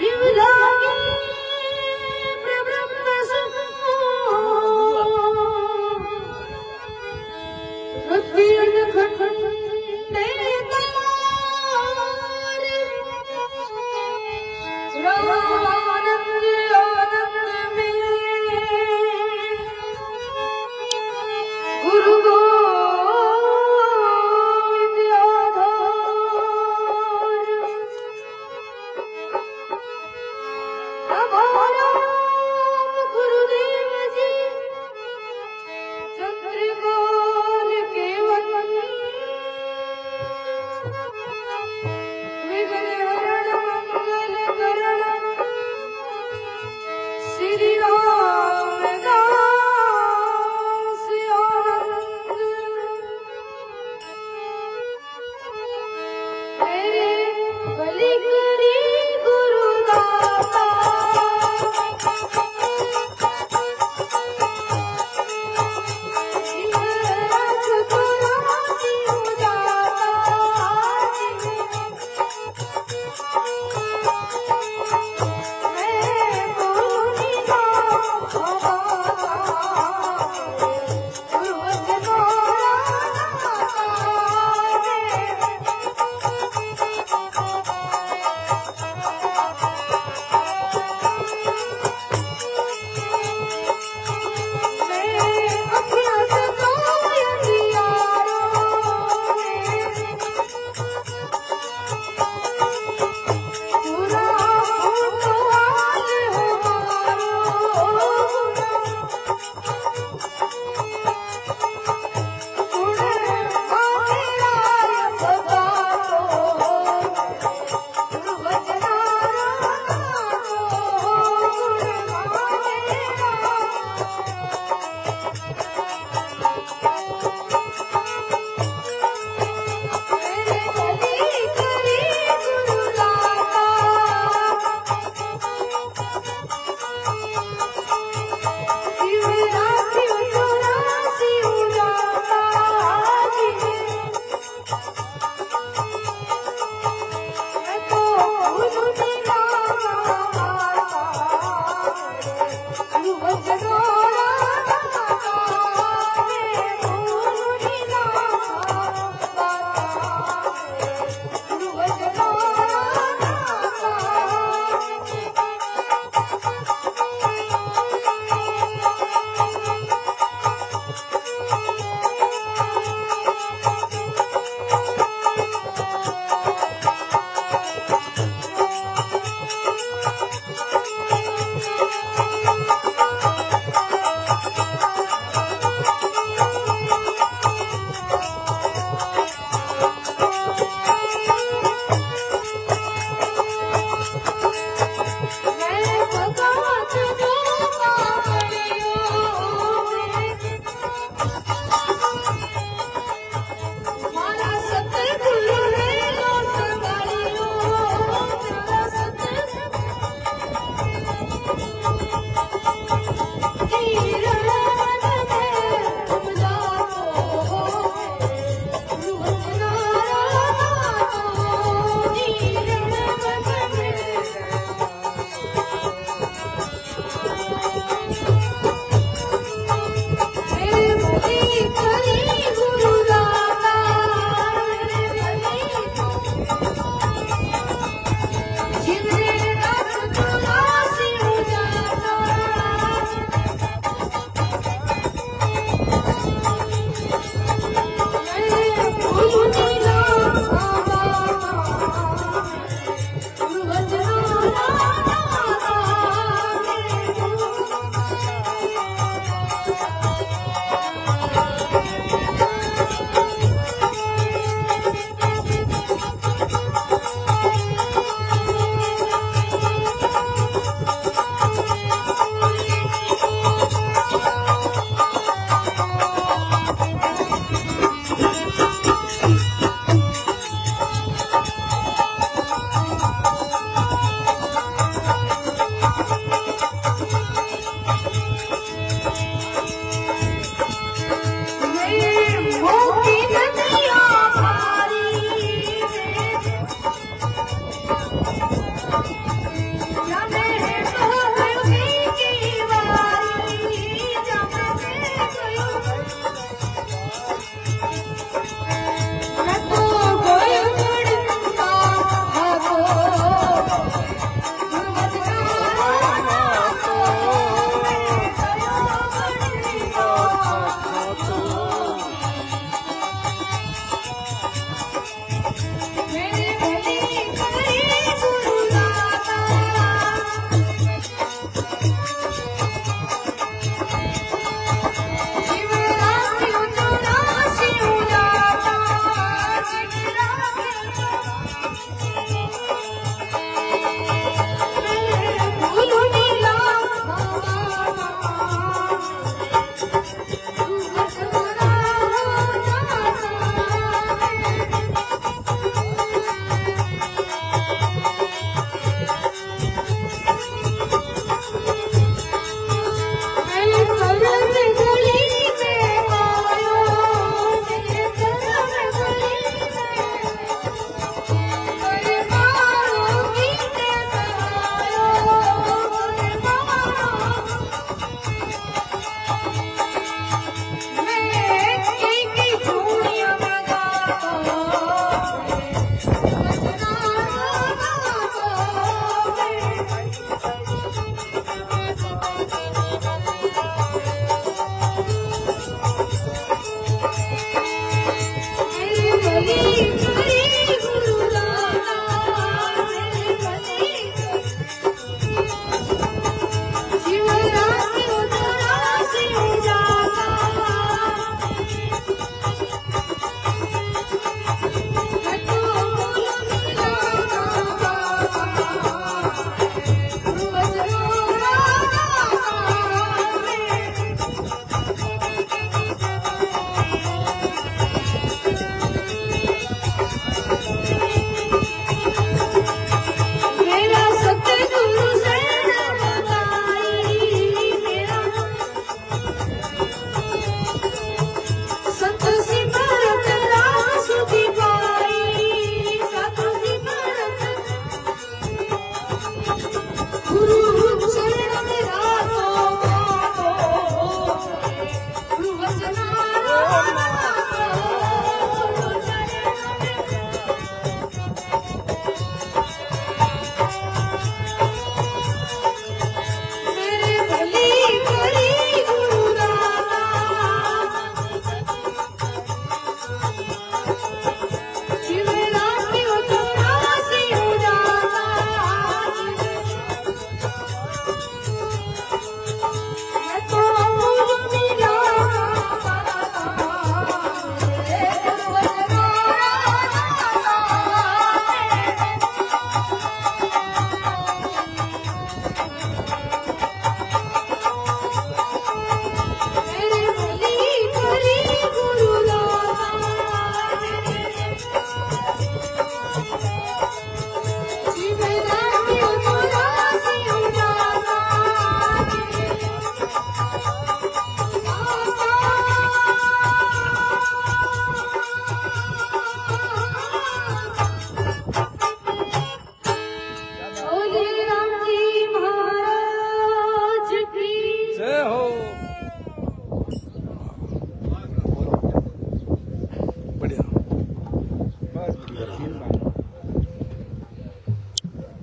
विवलांगी प्रब्रह्म सुखो रत्न खंडे तमार आनंद आनंद में गुरु गोविंद आधार हमारा गुरुदेव जी चंद्रकाल केवल होती नदियाँ भारी जाने तो हल्दी की वारी जाने मैं तो गोल मुड़ता भागो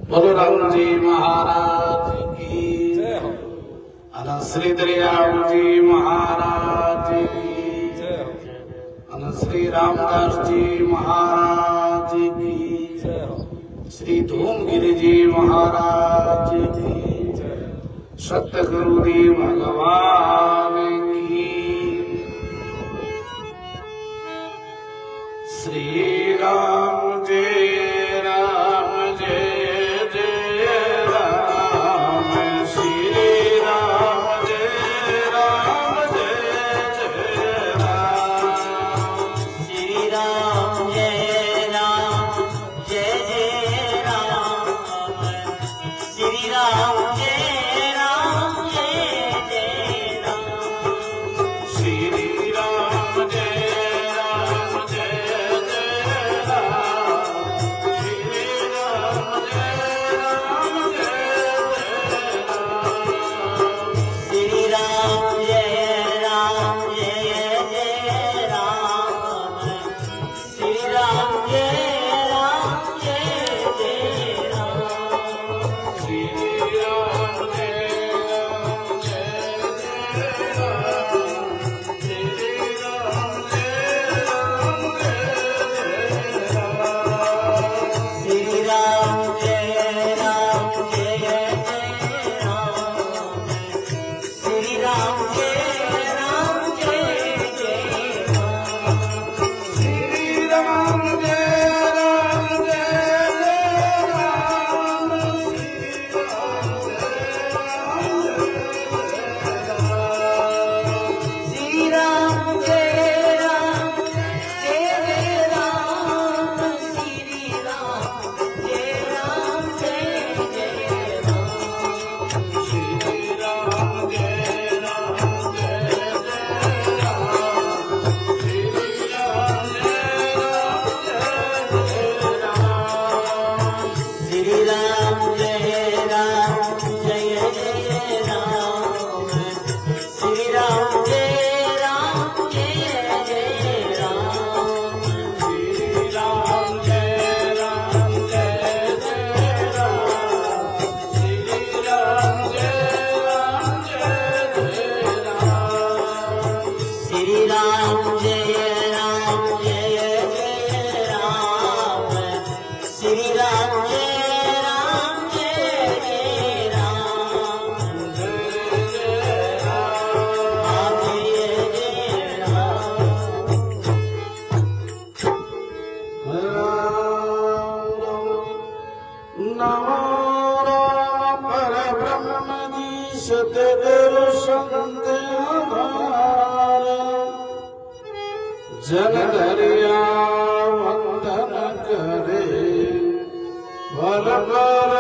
बोलो राम जी महाराज की जय हो। अनंत श्री दरियाम जी महाराज की जय हो। अनंत श्री रामदास जी महाराज की जय हो। श्री धूमगिरी जी महाराज की जय हो। सत्य गुरुदेव भगवान की। श्री राम जय राम जय जय राम। श्री राम जय राम जय जय राम। श्री राम जय राम जय जय राम। श्री राम जय राम जय जय राम। श्री राम जय जल दरिया वंदन करे बल बर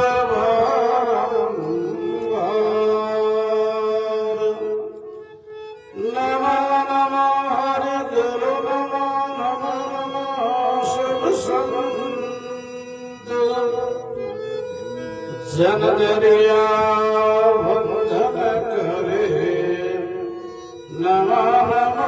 नमो नमो हरि गुरु नमो नमो नमो शिव संत जन दरिया वंदन करे नमो नमो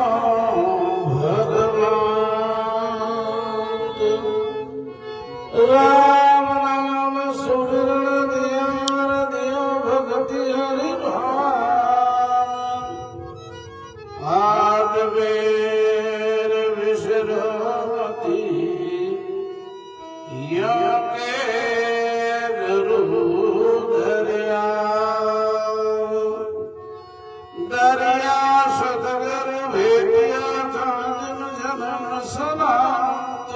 राम नाम सुमिरन दियार दियो भगति हरि भान आद बेर विश्रमति यो के गुरु दरिया दरिया सदगर भेदिया जान जन्म सलात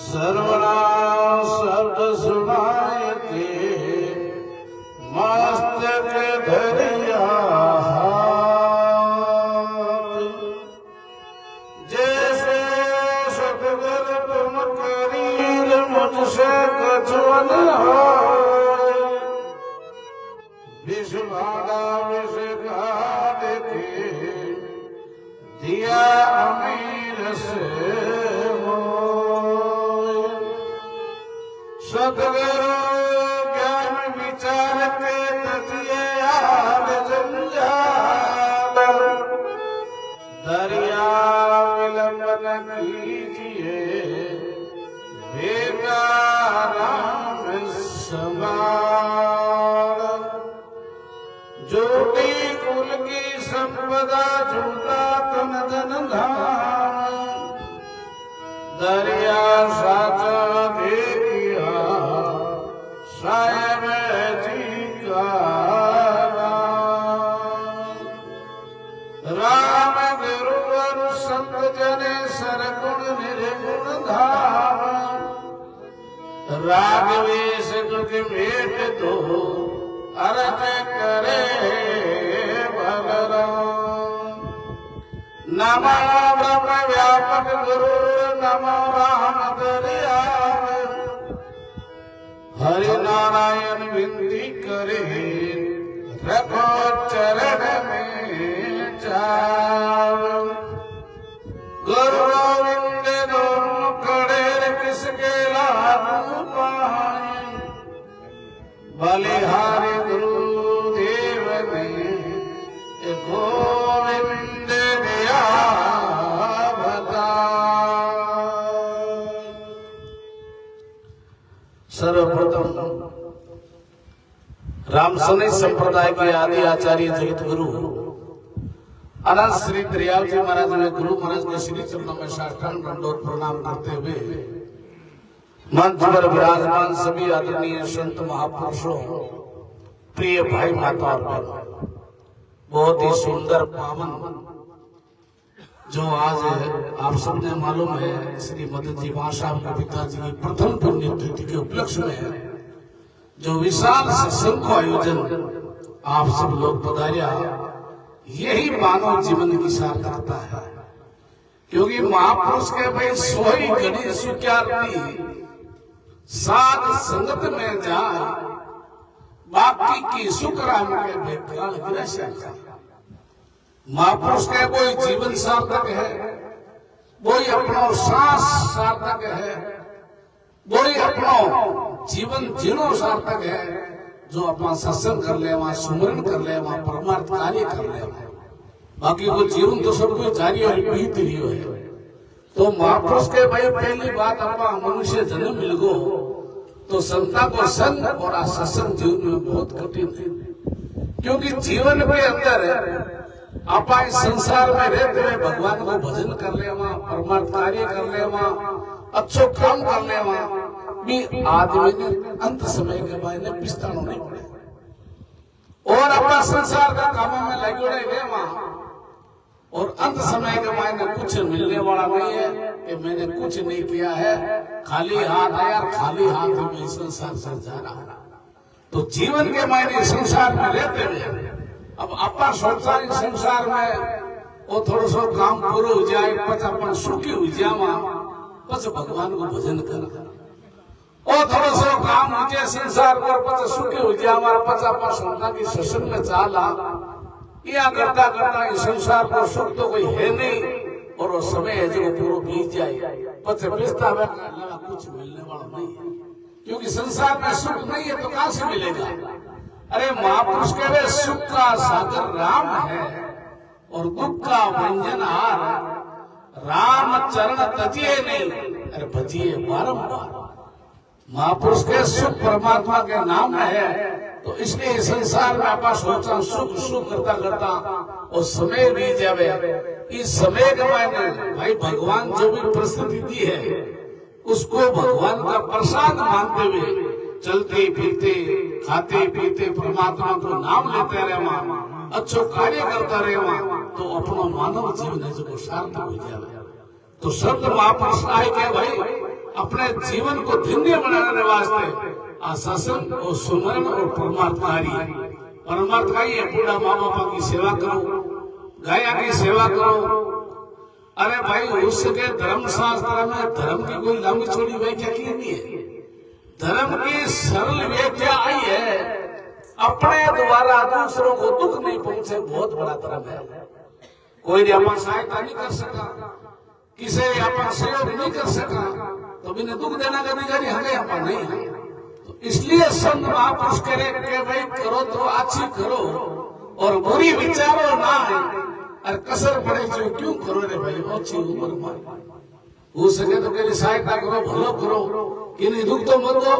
सर्वना शब्द सुनायते मस्तक धरिया जैसे सतगुर तुम करीर मुझसे कछुअन हो विष भागा विष का देखे दिया अमीर से सतगुरु ज्ञान विचार के तजिए आल जंजाल दरिया विलंबन कीजिए बेटा राम समाल जोटी कुल की संपदा झूठा तन धन धाम दरिया साचा देखिया साहेब जी का राम गुरु और संत जने सरगुण निर्गुण धाम रागवेश दुख भेट दो अर्ज करे बलराम नमो ब्रह्म व्यापक गुरु नमो राम दरियाव हरि नारायण विनती करे रखो चरण में चाव गुरु गोविंद दोनों खड़े किसके लागू पाए बलिहारी गुरुदेव ने गोविंद दिया सर्वप्रथम रामसनी संप्रदाय के आदि आचार्य जगत गुरु अनंत श्री दरियाव जी महाराज ने गुरु महाराज के श्री चरणों में साष्टांग दंडोत प्रणाम करते हुए मंच पर विराजमान सभी आदरणीय संत महापुरुषों प्रिय भाई माता और बहनों बहुत ही सुंदर पावन जो आज आप सबने मालूम है श्री मदन जी वहां साहब के पिताजी की प्रथम पुण्यतिथि के उपलक्ष्य में जो विशाल सत्संग का आयोजन आप सब लोग पधारिया यही मानव जीवन की सार्थकता है क्योंकि महापुरुष के भाई सोई घड़ी स्वीकारती साध संगत में जाए बाकी की सुखराम के बेकाल गिरसा महापुरुष के कोई जीवन सार्थक है कोई अपना सांस सार्थक है कोई अपना जीवन जीनो सार्थक है जो अपना सत्संग कर ले वहां सुमरन कर ले वहां परमार्थ कार्य कर ले बाकी वो जीवन तो सब कुछ जारी और बीत ही है तो महापुरुष के भाई पहली बात अपना मनुष्य जन्म मिल गो तो संता को संग और सत्संग जीवन में बहुत कठिन है क्योंकि जीवन के अंदर आप इस संसार में रहते हुए भगवान को भजन कर ले वहां परमार्थ कार्य कर ले वहां अच्छो काम कर ले वहां भी आदमी ने अंत समय के बाद ने पिछताना नहीं पड़े और अपना संसार का काम में लगे रहे वहां और अंत समय के मायने कुछ मिलने वाला नहीं है कि मैंने कुछ नहीं किया है खाली हाथ आया खाली हाथ में संसार से जा रहा तो जीवन के मायने संसार में रहते हुए अब अपना संसार में वो थोड़ो सो काम पूरो हो जाए पछ अपन सुखी हो जावा पछ भगवान को भजन कर वो थोड़ो सो काम हो जाए संसार पर पछ सुखी हो जावा पछ अपन संता की सत्संग में चाला या करता करता इस संसार पर सुख तो कोई है नहीं और वो समय है जो पूरा बीत जाए पछ पछता है कुछ मिलने वाला नहीं है क्योंकि संसार में सुख नहीं है तो कहां से मिलेगा। अरे महापुरुष कह रहे सुख का सागर राम है और दुख का व्यंजनहार राम चरण तजिए नहीं अरे भजिए बारंबार। महापुरुष के सुख परमात्मा के नाम में है तो इसलिए संसार में आपा सोचा सुख सुख करता करता और समय बीत जावे इस समय के मायने भाई भगवान जो भी परिस्थिति दी है उसको भगवान का प्रसाद मानते हुए चलते फिरते खाते पीते परमात्मा को नाम लेते रहे अच्छो कार्य करता रहे तो अपना मानव जीवन है जो सार्थक हो जाए। तो संत महापुरुष आए के भाई अपने जीवन को धन्य बनाने वास्ते आशासन और सुमरण और परमात्मा ही है पूरा माँ बापा की सेवा करो गाया की सेवा करो। अरे भाई उसके धर्म शास्त्र में धर्म की कोई लंबी चौड़ी व्याख्या की नहीं है। धर्म की सरल व्याख्या आई है अपने द्वारा दूसरों को दुख नहीं पहुंचे बहुत बड़ा धर्म है। कोई अपन सहायता नहीं कर सका किसी अपन सहयोग नहीं कर सका तो बिना दुख देना का अधिकारी हमें अपन नहीं है। तो इसलिए संत महापुरुष कह रहे भाई करो तो अच्छी करो और बुरी विचारो ना अरे कसर पड़े जो क्यों करो रे भाई अच्छी उम्र में हो सके तो कहीं सहायता करो भलो करो कि नहीं दुख तो मत दो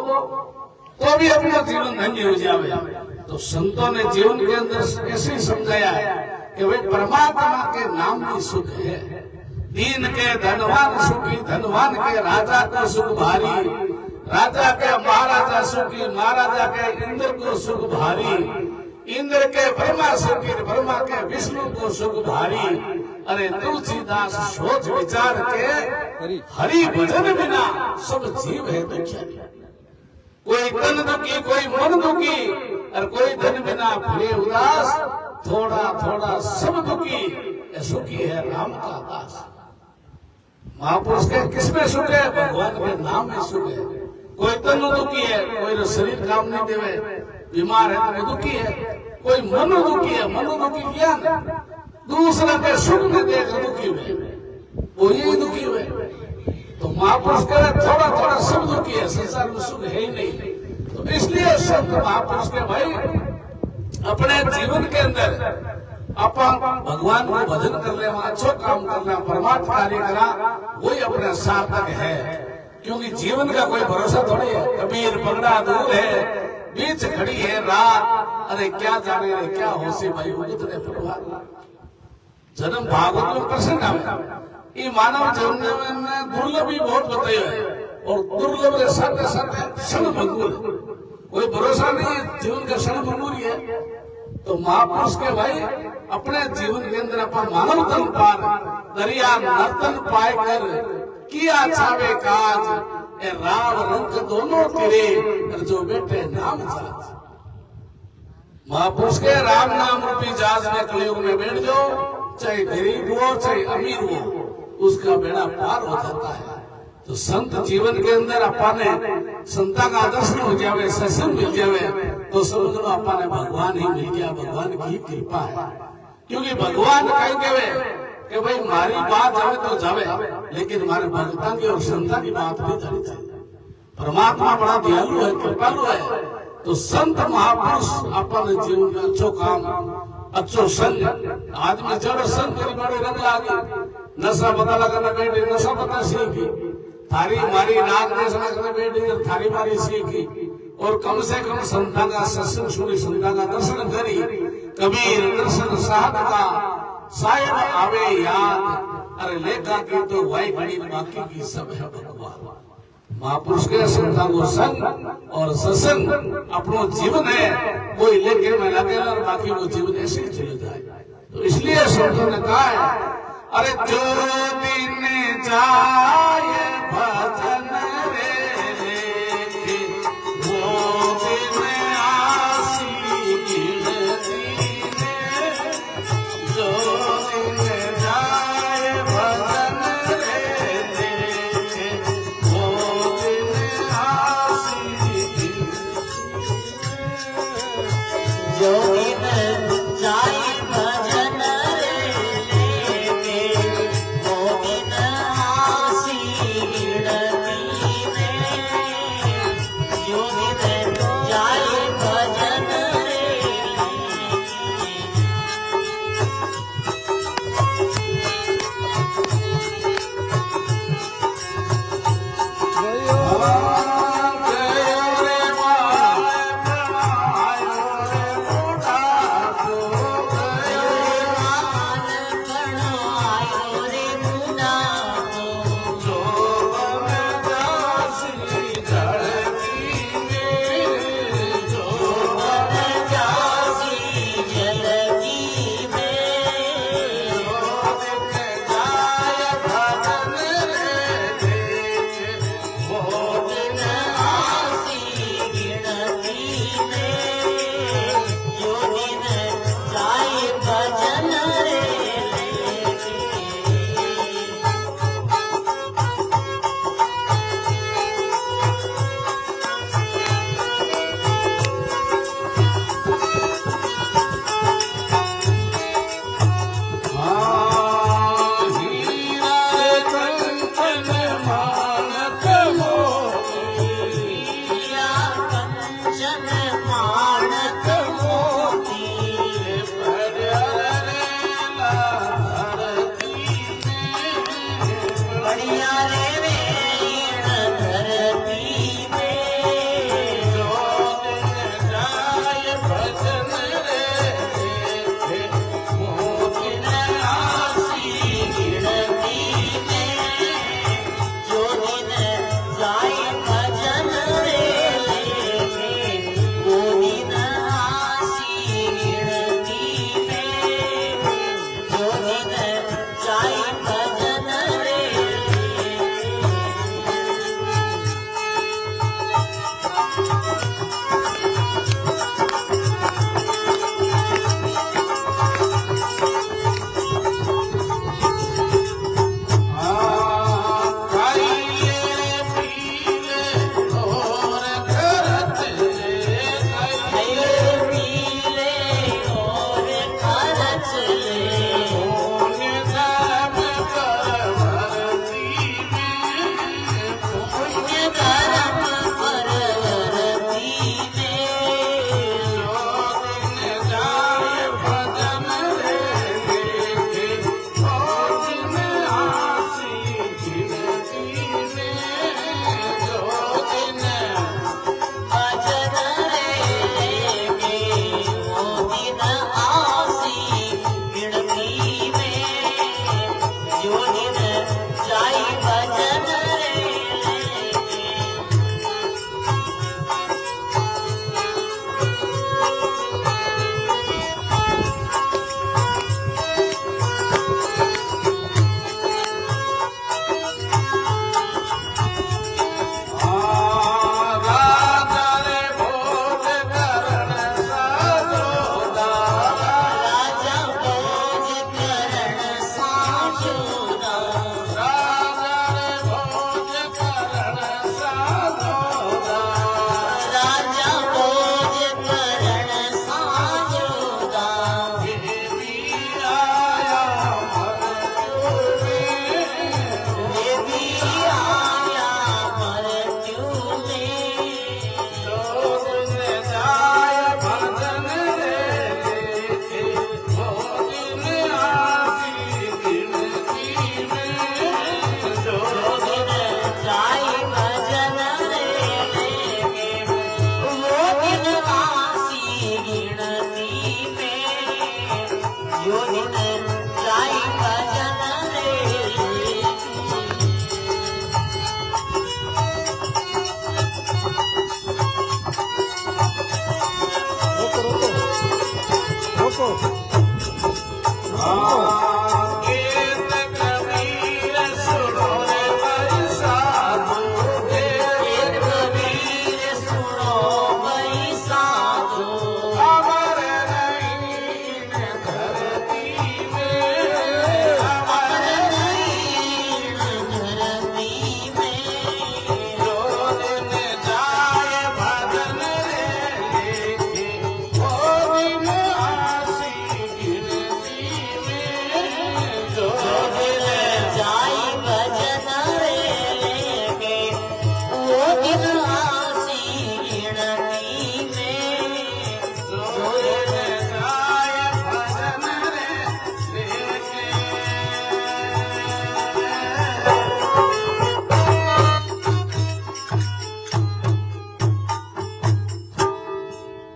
तो भी अपना जीवन धन्य हो जाए। तो संतों ने जीवन के अंदर ऐसे समझाया है कि भाई परमात्मा के नाम में सुख है। दीन के धनवान सुखी धनवान के राजा को सुख भारी राजा के महाराजा सुखी महाराजा के इंद्र को सुख भारी इंद्र के ब्रह्मा सुखी ब्रह्मा के विष्णु को सुख भारी। अरे तुलसीदास सोच विचार के हरि भजन बिना सब जीव है दुखिया कोई तन दुखी कोई मन दुखी और कोई धन बिना फिरे उदास थोड़ा थोड़ा सब दुखी सुखी है राम का दास। महापुरुष के किसमें सुख है भगवान के नाम में सुख है। कोई तन दुखी है कोई शरीर काम नहीं देवे बीमार है तो दुखी है कोई मन दुखी है मन दुखी ज्ञान दूसरा के सुख में देख दुखी हुए वो यही दुखी हुए। तो महापुरुष कह रहे थोड़ा थोड़ा सब दुखी है संसार में सुख है ही नहीं। तो इसलिए संत महापुरुष के भाई अपने जीवन के अंदर अपन भगवान को भजन कर ले अच्छो काम करना परमार्थ कार्य करा वही अपने सार्थक है। क्योंकि जीवन का कोई भरोसा थोड़ी है कबीर पगड़ा दूर है बीच खड़ी है रात अरे क्या जाने रे क्या हो से भाई उतरे प्रभात जन्म भागवत में प्रसंग आवे ये मानव जीवन में दुर्लभ भी बहुत बताया है और दुर्लभ के साथ क्षण भंगुर कोई भरोसा नहीं है जीवन का क्षण भंगुर है। तो महापुरुष के भाई अपने जीवन के अंदर अपन मानव तन पार दरिया नर्तन पाए कर किया छावे काज ए राव रंग दोनों तेरे जो बेटे नाम जाज। महापुरुष के राम नाम रूपी जहाज में कलयुग में बैठ जाओ चाहे गरीब हो चाहे अमीर हो उसका बेड़ा पार हो जाता है। तो संत जीवन के अंदर अपने संता का दर्शन हो जावे सत्संग मिल जावे तो समझ लो अपने भगवान ही मिल गया भगवान की कृपा है। क्योंकि भगवान कहीं कहे कि भाई हमारी बात जावे तो जावे लेकिन हमारे भक्ता की और संता की बात नहीं जानी चाहिए। परमात्मा बड़ा दयालु है कृपालु है। तो संत महापुरुष अपन जीवन में अच्छो काम अच्छो संग आदमी जड़ संग करी बड़े रंग लागे नशा पता लगाना बैठे नशा पता सीखी थारी मारी नाक ने समझने बैठी थारी मारी सीखी और कम से कम संता का सत्संग सुनी संता का दर्शन करी कबीर दर्शन साहब का साहिब आवे याद अरे लेखा की तो वाई बड़ी बाकी की सब है भगवान। महापुरुष के संता को संग और सत्संग अपनो जीवन है कोई लेके में लगेगा और बाकी वो जीवन ऐसे ही चले जाए। तो इसलिए संतों ने कहा है अरे जो दिन जाए भजन रे लेके वो दिन आसी गिनती ने जो दिन बढ़िया रे वेण धरती में जो दिन जाय भजन रे मोदिन आसी गिणती में जो दिन जाय भजन रे मोदिन आसी गिणती में जो दिन जाय भजन रे खाइए पीले और करते खाइए पीले और खर्च ले पुण्य कर्म परवरती में भजन रे मोदिन आसी गिणती में जो दिन जाई भजन रे राजा भोज करण साजोदा राजा भोज करण साजोदा देवी आया मृत्यु में जो दिन जाई भजन रे वो दिन आसी गिणती में जो दिन जाई भजन रे एक कबीर सुनो भई साधो अमर नयन धरती में जो दिन जाई भजन रे वो दिन आसी गिणती में जो दिन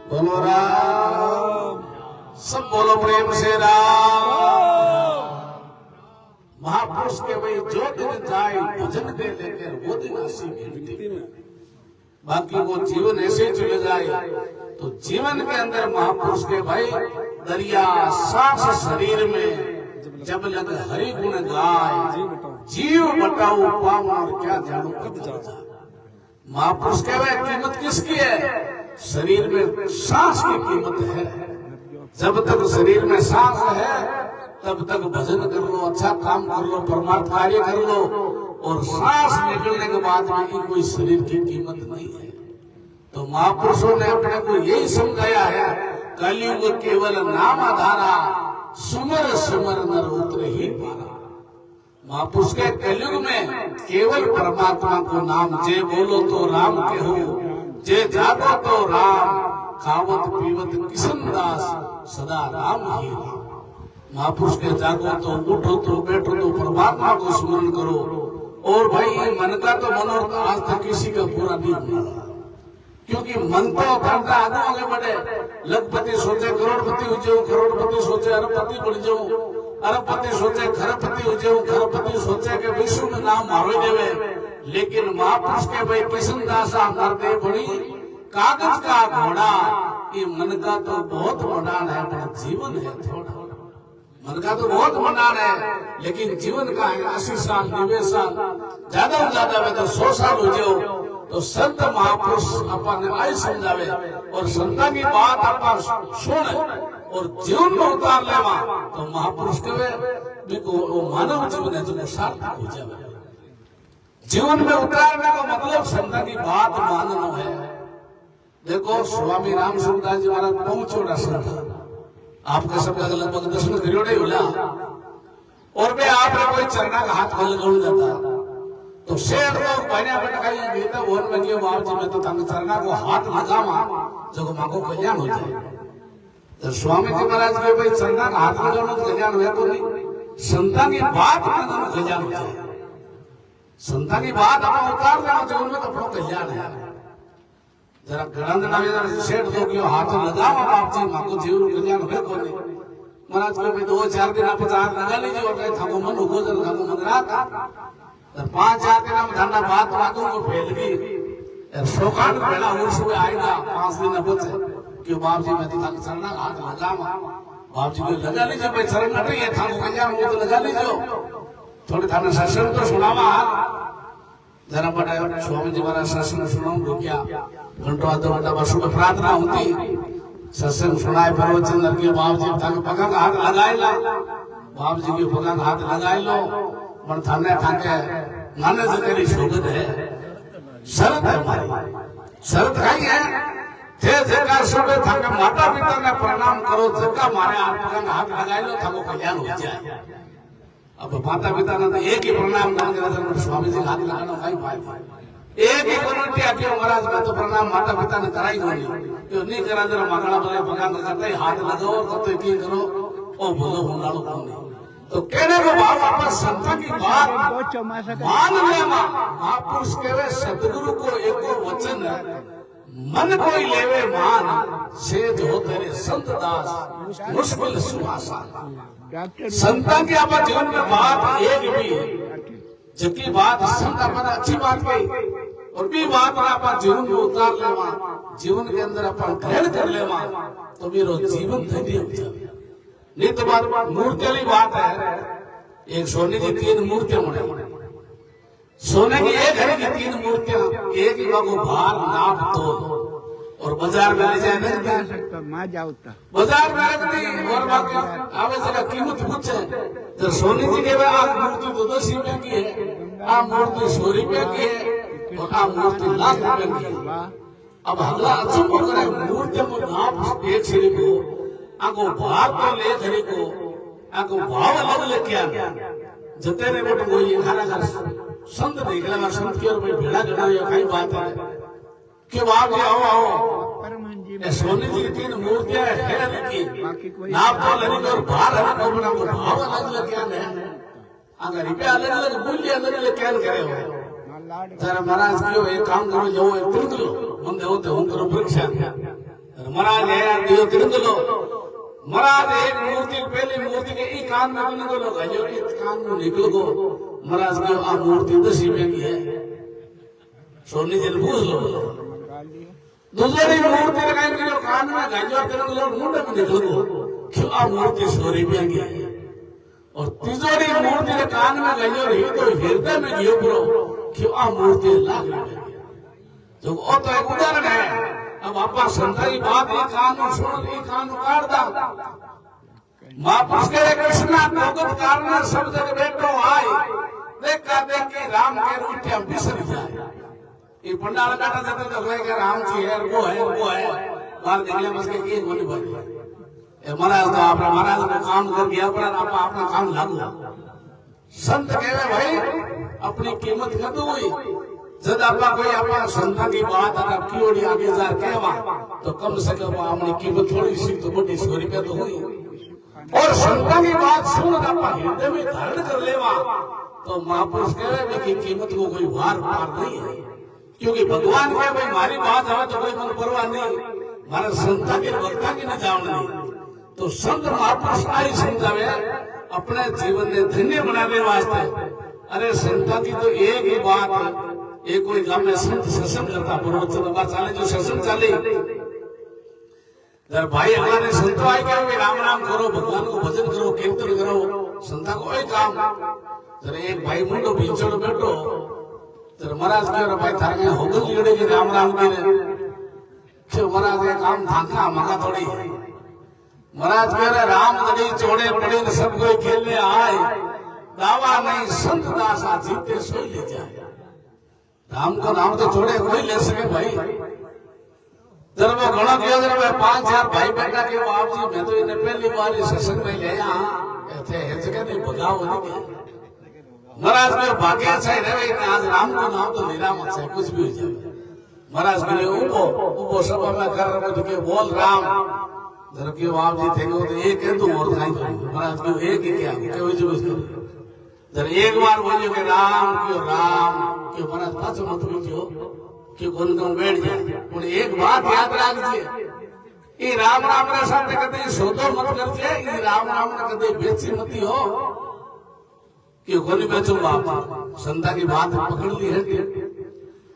बोलो राम, सब बोलो प्रेम से राम। महापुरुष के भाई जो दिन जाए भजन के लेकर वो दिन आसी गिनती में, बाकी वो जीवन ऐसे चले जाए तो जीवन के अंदर महापुरुष के भाई दरिया सांस शरीर में जब लग हरि गुण गाय जीव बटाऊ पाऊं और क्या जानू कब जाता। महापुरुष के भाई कीमत किसकी है? शरीर में सांस की कीमत है। जब तक शरीर में सांस है तब तक भजन कर लो, अच्छा काम कर लो, परमार्थ कार्य कर लो, और सांस निकलने के बाद में कोई शरीर की कीमत नहीं है। तो महापुरुषों ने अपने को यही समझाया है, कलयुग केवल नाम आधारा, सुमर सुमर नर उतरे ही पारा। महापुरुष के कलयुग में केवल परमात्मा को नाम, जे बोलो तो राम कहो, जे जागो तो राम, खावत पीवत किशन दास, सदा राम ही राम। महापुरुष के जागो तो उठो तो बैठो तो परमात्मा को स्मरण करो। और भाई मन का तो मनोरथ आज तक किसी का पूरा नहीं हुआ, क्योंकि मन तो अपना आगे बढ़े। लखपति सोचे करोड़पति हो जाऊं, करोड़पति सोचे अरबपति बन जाऊं, अरबपति सोचे खरबपति हो जाऊं, खरबपति सोचे के विश्व में नाम मारो देवे। लेकिन महापुरुष के भाई किशनदासा करते बड़ी कागज का घोड़ा। ये मन का तो बहुत मडान है, पर जीवन है थोड़ा। मन का तो बहुत मडान है, लेकिन जीवन का है 80 साल 90 साल, ज्यादा से ज्यादा में तो 100 साल हो जाओ। तो संत महापुरुष अपन आई समझावे और संता की बात अपन सुने और जीवन में उतार लेवा तो महापुरुष कहे वो मानव जीवन है जो सार्थक हो जावे। जीवन में उतारने का मतलब संता की बात मानना है। देखो स्वामी राम सूरदास जी महाराज पहुंचोड़ा संता आपके सब लगभग दर्शन करियोड़े होला और वे आपने कोई चरना का हाथ खोल लगाउन जाता तो शेर लोग बने बटकाई बेटा वन में गयो बाप जी में तो तंग चरना को हाथ लगावा जो मांगो कल्याण हो जाए। तो स्वामी जी महाराज के भाई चरना का हाथ लगाना तो कल्याण हुआ तो नहीं, संता की बात मानना कल्याण हो जाए। संता की बात आप उतार लेना जीवन में तो अपना कल्याण है। जरा गणना शेर लोग यो हाथ लगावा बाप जी मांगो जीवन कल्याण हुआ तो नहीं। महाराज के भाई 2-4 दिन आप हाथ लगा लीजिए और कहे थाको मन हो जल थाको मन रात 5-4 दिन हम धंधा बात बातों को फैल गई। शोकान पहला वर्ष में आएगा 5 दिन बचे कि बाप जी मैं तो चरना हाथ लगावा बाप जी को लगा लीजिए भाई शरण हट रही है थाको कल्याण हो तो लगा लीजिए। थोड़े थाने सत्संग तो सुनावा जरा बड़ा स्वामी जी महाराज सत्संग सुनाऊं क्या घंटों आधो घंटा बस में प्रार्थना होती सत्संग सुनाए प्रवचन के बाप जी थाने पगा का हाथ लगाए ला बाप जी के पगा का हाथ लगाए लो पर थाने थाके नाने से तेरी शोगत है शरत है हमारी शरत कही है थे जगह सुबह थाके माता पिता ने प्रणाम करो जगह मारे पगा का हाथ लगाए लो थाको कल्याण हो जाए। अब माता पिता ने तो एक ही प्रणाम करने स्वामी जी हाथ लगाना कहीं पाए एक ही करोटी आके महाराज में तो प्रणाम माता पिता ने कराई नहीं करा जरा मगड़ा बोले भगवान करते हाथ लगाओ करते की करो ओ बोलो होंडालो कौन तो कहने को भाव आपस संता की बात मान लेवा। महापुरुष कहे सदगुरु को एको वचन मन कोई लेवे मान सेज हो तेरे संत दास मुश्किल सुहासा। संता की आप जीवन में बात एक भी जितनी बात संता पर अच्छी बात कही और भी बात आप जीवन में उतार लेवा जीवन के अंदर अपन ग्रहण कर लेवा तो मेरा जीवन धन्य हो जाए। नहीं तो बात मूर्ति वाली बात है। एक सोने की 3 मूर्तियां बने सोने की एक घड़ी की 3 मूर्तियां एक ही को भार नाप तो और बाजार में ले जाए बाजार में रखती और बाकी आवे जगह कीमत पूछे तो सोनी जी के आप मूर्ति तो 10 रुपए की है आप मूर्ति 100 रुपए की है और आप मूर्ति लाख रुपए की है। अब हल्ला अचंभो करे मूर्ति में नाप एक सिरे को आगो भार तो ले घड़ी को आगो भाव अलग ले क्या जते ने बोट कोई खाना कर संत निकला संत की और भाई भेड़ा जड़ा ये कई बात है कि बाप जी आओ आओ सोने जी की 3 मूर्तियां है की नाप तो लगी और भार अलग को बना को भाव अलग ले क्या है अगर रुपया अलग अलग मूल्य अलग ले क्या करे हो जरा महाराज क्यों एक काम करो जो तिरंगलो ಮುಂದೆ ಹೋಗ್ತೆ ಹೋಗ್ತಾರೋ परीक्षा महाराज है दियो तिरंगलो महाराज एक मूर्ति पहली मूर्ति के ई कान में निकलो गयो के कान में निकल गो महाराज की आ मूर्ति 10 रुपए की है सोनी जी पूछ लो दूसरी मूर्ति लगाई के कान में गयो तिरंगलो मुंडे में निकल गो क्यों आ मूर्ति 100 रुपए की है और तीसरी मूर्ति के कान में गयो रही तो हृदय में गयो ब्रो क्यों आ मूर्ति लाख रुपए तो वो तो एक उदाहरण है। अब आपा संताई बात एक कान सुन एक कान काटदा महापुरुष के कृष्णा भगत कारण सब जग बैठो आए देखा देख के राम के रूठिया बिसर जाए ये पंडाल बैठा जाता तो कहे राम जी है वो बाहर देखले बस के एक बनी बनी ए महाराज तो आपने महाराज को काम कर दिया पर आप अपना काम लागू संत कहे भाई अपनी कीमत कद हुई जब आपका कोई अपना संता की बात अगर कियोड़ी आगे जा कहवा तो कम से कम अपनी कीमत थोड़ी सी तो बड़ी 100 रुपया तो हुई और संता की बात सुन अपना हृदय में धारण कर लेवा तो महापुरुष कहे कि कीमत को कोई वार पार नहीं है, क्योंकि भगवान कहे भाई मारी बात है तो कोई मन परवाह नहीं, मारे संता के भक्ता की न जान नहीं। तो संत महापुरुष आई समझावे अपने जीवन ने धन्य बनाने वास्ते। अरे संता की तो एक ही बात है, एक कोई गांव में संत सत्संग करता प्रवचन बात चाले जो सत्संग चाले जब भाई अगला ने संतो आई क्या राम राम करो, भगवान को भजन करो, कीर्तन करो, संता को वही काम। जरा एक भाई मुंडो बीचड़ बैठो जरा महाराज कह भाई थारे में होगल लीड़े की राम राम की क्यों महाराज ये काम थाका मका थोड़ी है। महाराज कह रहे राम गड़ी चोड़े पड़े न सब कोई खेलने आए, दावा नहीं संत दासा जीते सोई ले जाए। राम को नाम तो छोड़े कोई ले सके भाई। जब वो घणो किया जब 5-4 भाई बेटा के बाप जी मैं तो इन्हें पहली बार इस सत्संग में ले कहते हैं जगह नहीं भगाओ नहीं। महाराज के भाग्य से रहे आज राम को नाम तो निरामत से कुछ भी हो जाए। महाराज के लिए उबो सभा में कर रहे के बोल राम जब के बाप जी थे तो एक है तो और नहीं करो। महाराज के एक ही क्या क्यों जो जब एक बार बोलियो कि राम क्यों महाराज पास मत लीजियो कि कौन कौन बैठ जाए। और एक बात याद रखिए, ये राम राम रे साथ कदे सोतो मत करते, ये राम राम ने कदे बेची मती हो कि कोनी बेचो बाप। संता की बात पकड़ ली है।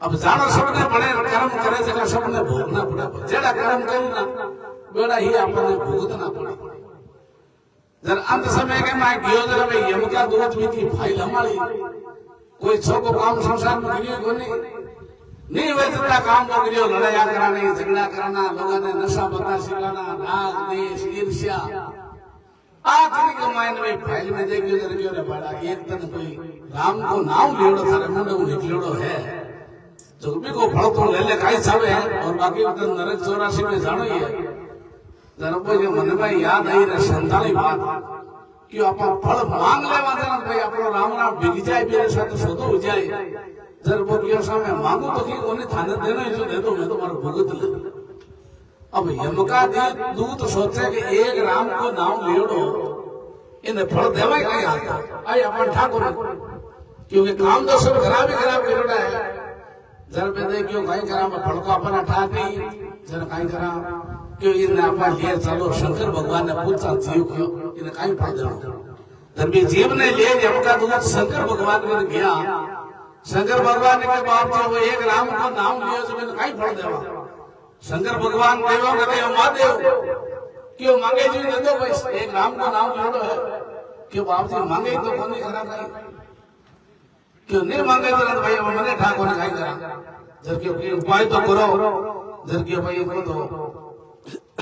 अब जानो सबने बड़े कर्म करे जगह सबने भोगना पड़े, जेड़ा कर्म करना बेड़ा ही आपने भुगतना पड़े। जर अंत समय के मैं गयो जरा में यम का दूत भी की फाइल हमारी कोई छोको काम संसार में गिरियो कोनी नहीं वैसा काम हो गया, लड़ाई कराने झगड़ा करना, लोगों ने नशा पता सिखाना, राग देश ईर्ष्या आखिरी कमाइन में फाइल में देखियो जरा क्यों रे बड़ा एक तन कोई राम को नाम लेड़ो थारे मुंडे में निकलेड़ो है जो भी को फल तो ले काई छावे और बाकी तो नरक 84 में जानो ही है। जरा कोई मन में याद आई रे संताली बात कि अपन फल मांग ले वाला भाई अपनो राम राम बिक जाए मेरे साथ सोतो हो जाए। जर वो किया सामने मांगू तो कि उन्हें थाने देना ही तो दे दो मैं तुम्हारा भुगत ले। अब यम का दूत सोचे कि एक राम को नाम लेड़ो इन्हें फल देवा ही नहीं आता आई अपन ठाकुर क्योंकि काम तो सब खराब ही खराब करोड़ा है। जर पे दे क्यों कहीं करा फल को अपना ठाक नहीं जर कहीं करा क्यों इन्हें अपन लिए चलो शंकर भगवान ने पूछा जीव क्यों इन्हें कहीं फल देना जब भी जीव ने लिए यम का दूत शंकर भगवान में गया। शंकर भगवान के बाप जी वो एक राम का नाम लियो तो मैंने कहीं फल देवा। शंकर भगवान देवों का देव महादेव क्यों मांगे जी दे दो भाई एक राम का नाम ले दो है क्यों बाप जी मांगे तो कौन नहीं करा नहीं क्यों नहीं मांगे तो भाई अब मैंने ठाकुर ने कहीं करा जब क्यों उपाय तो करो जब क्यों भाई इनको तो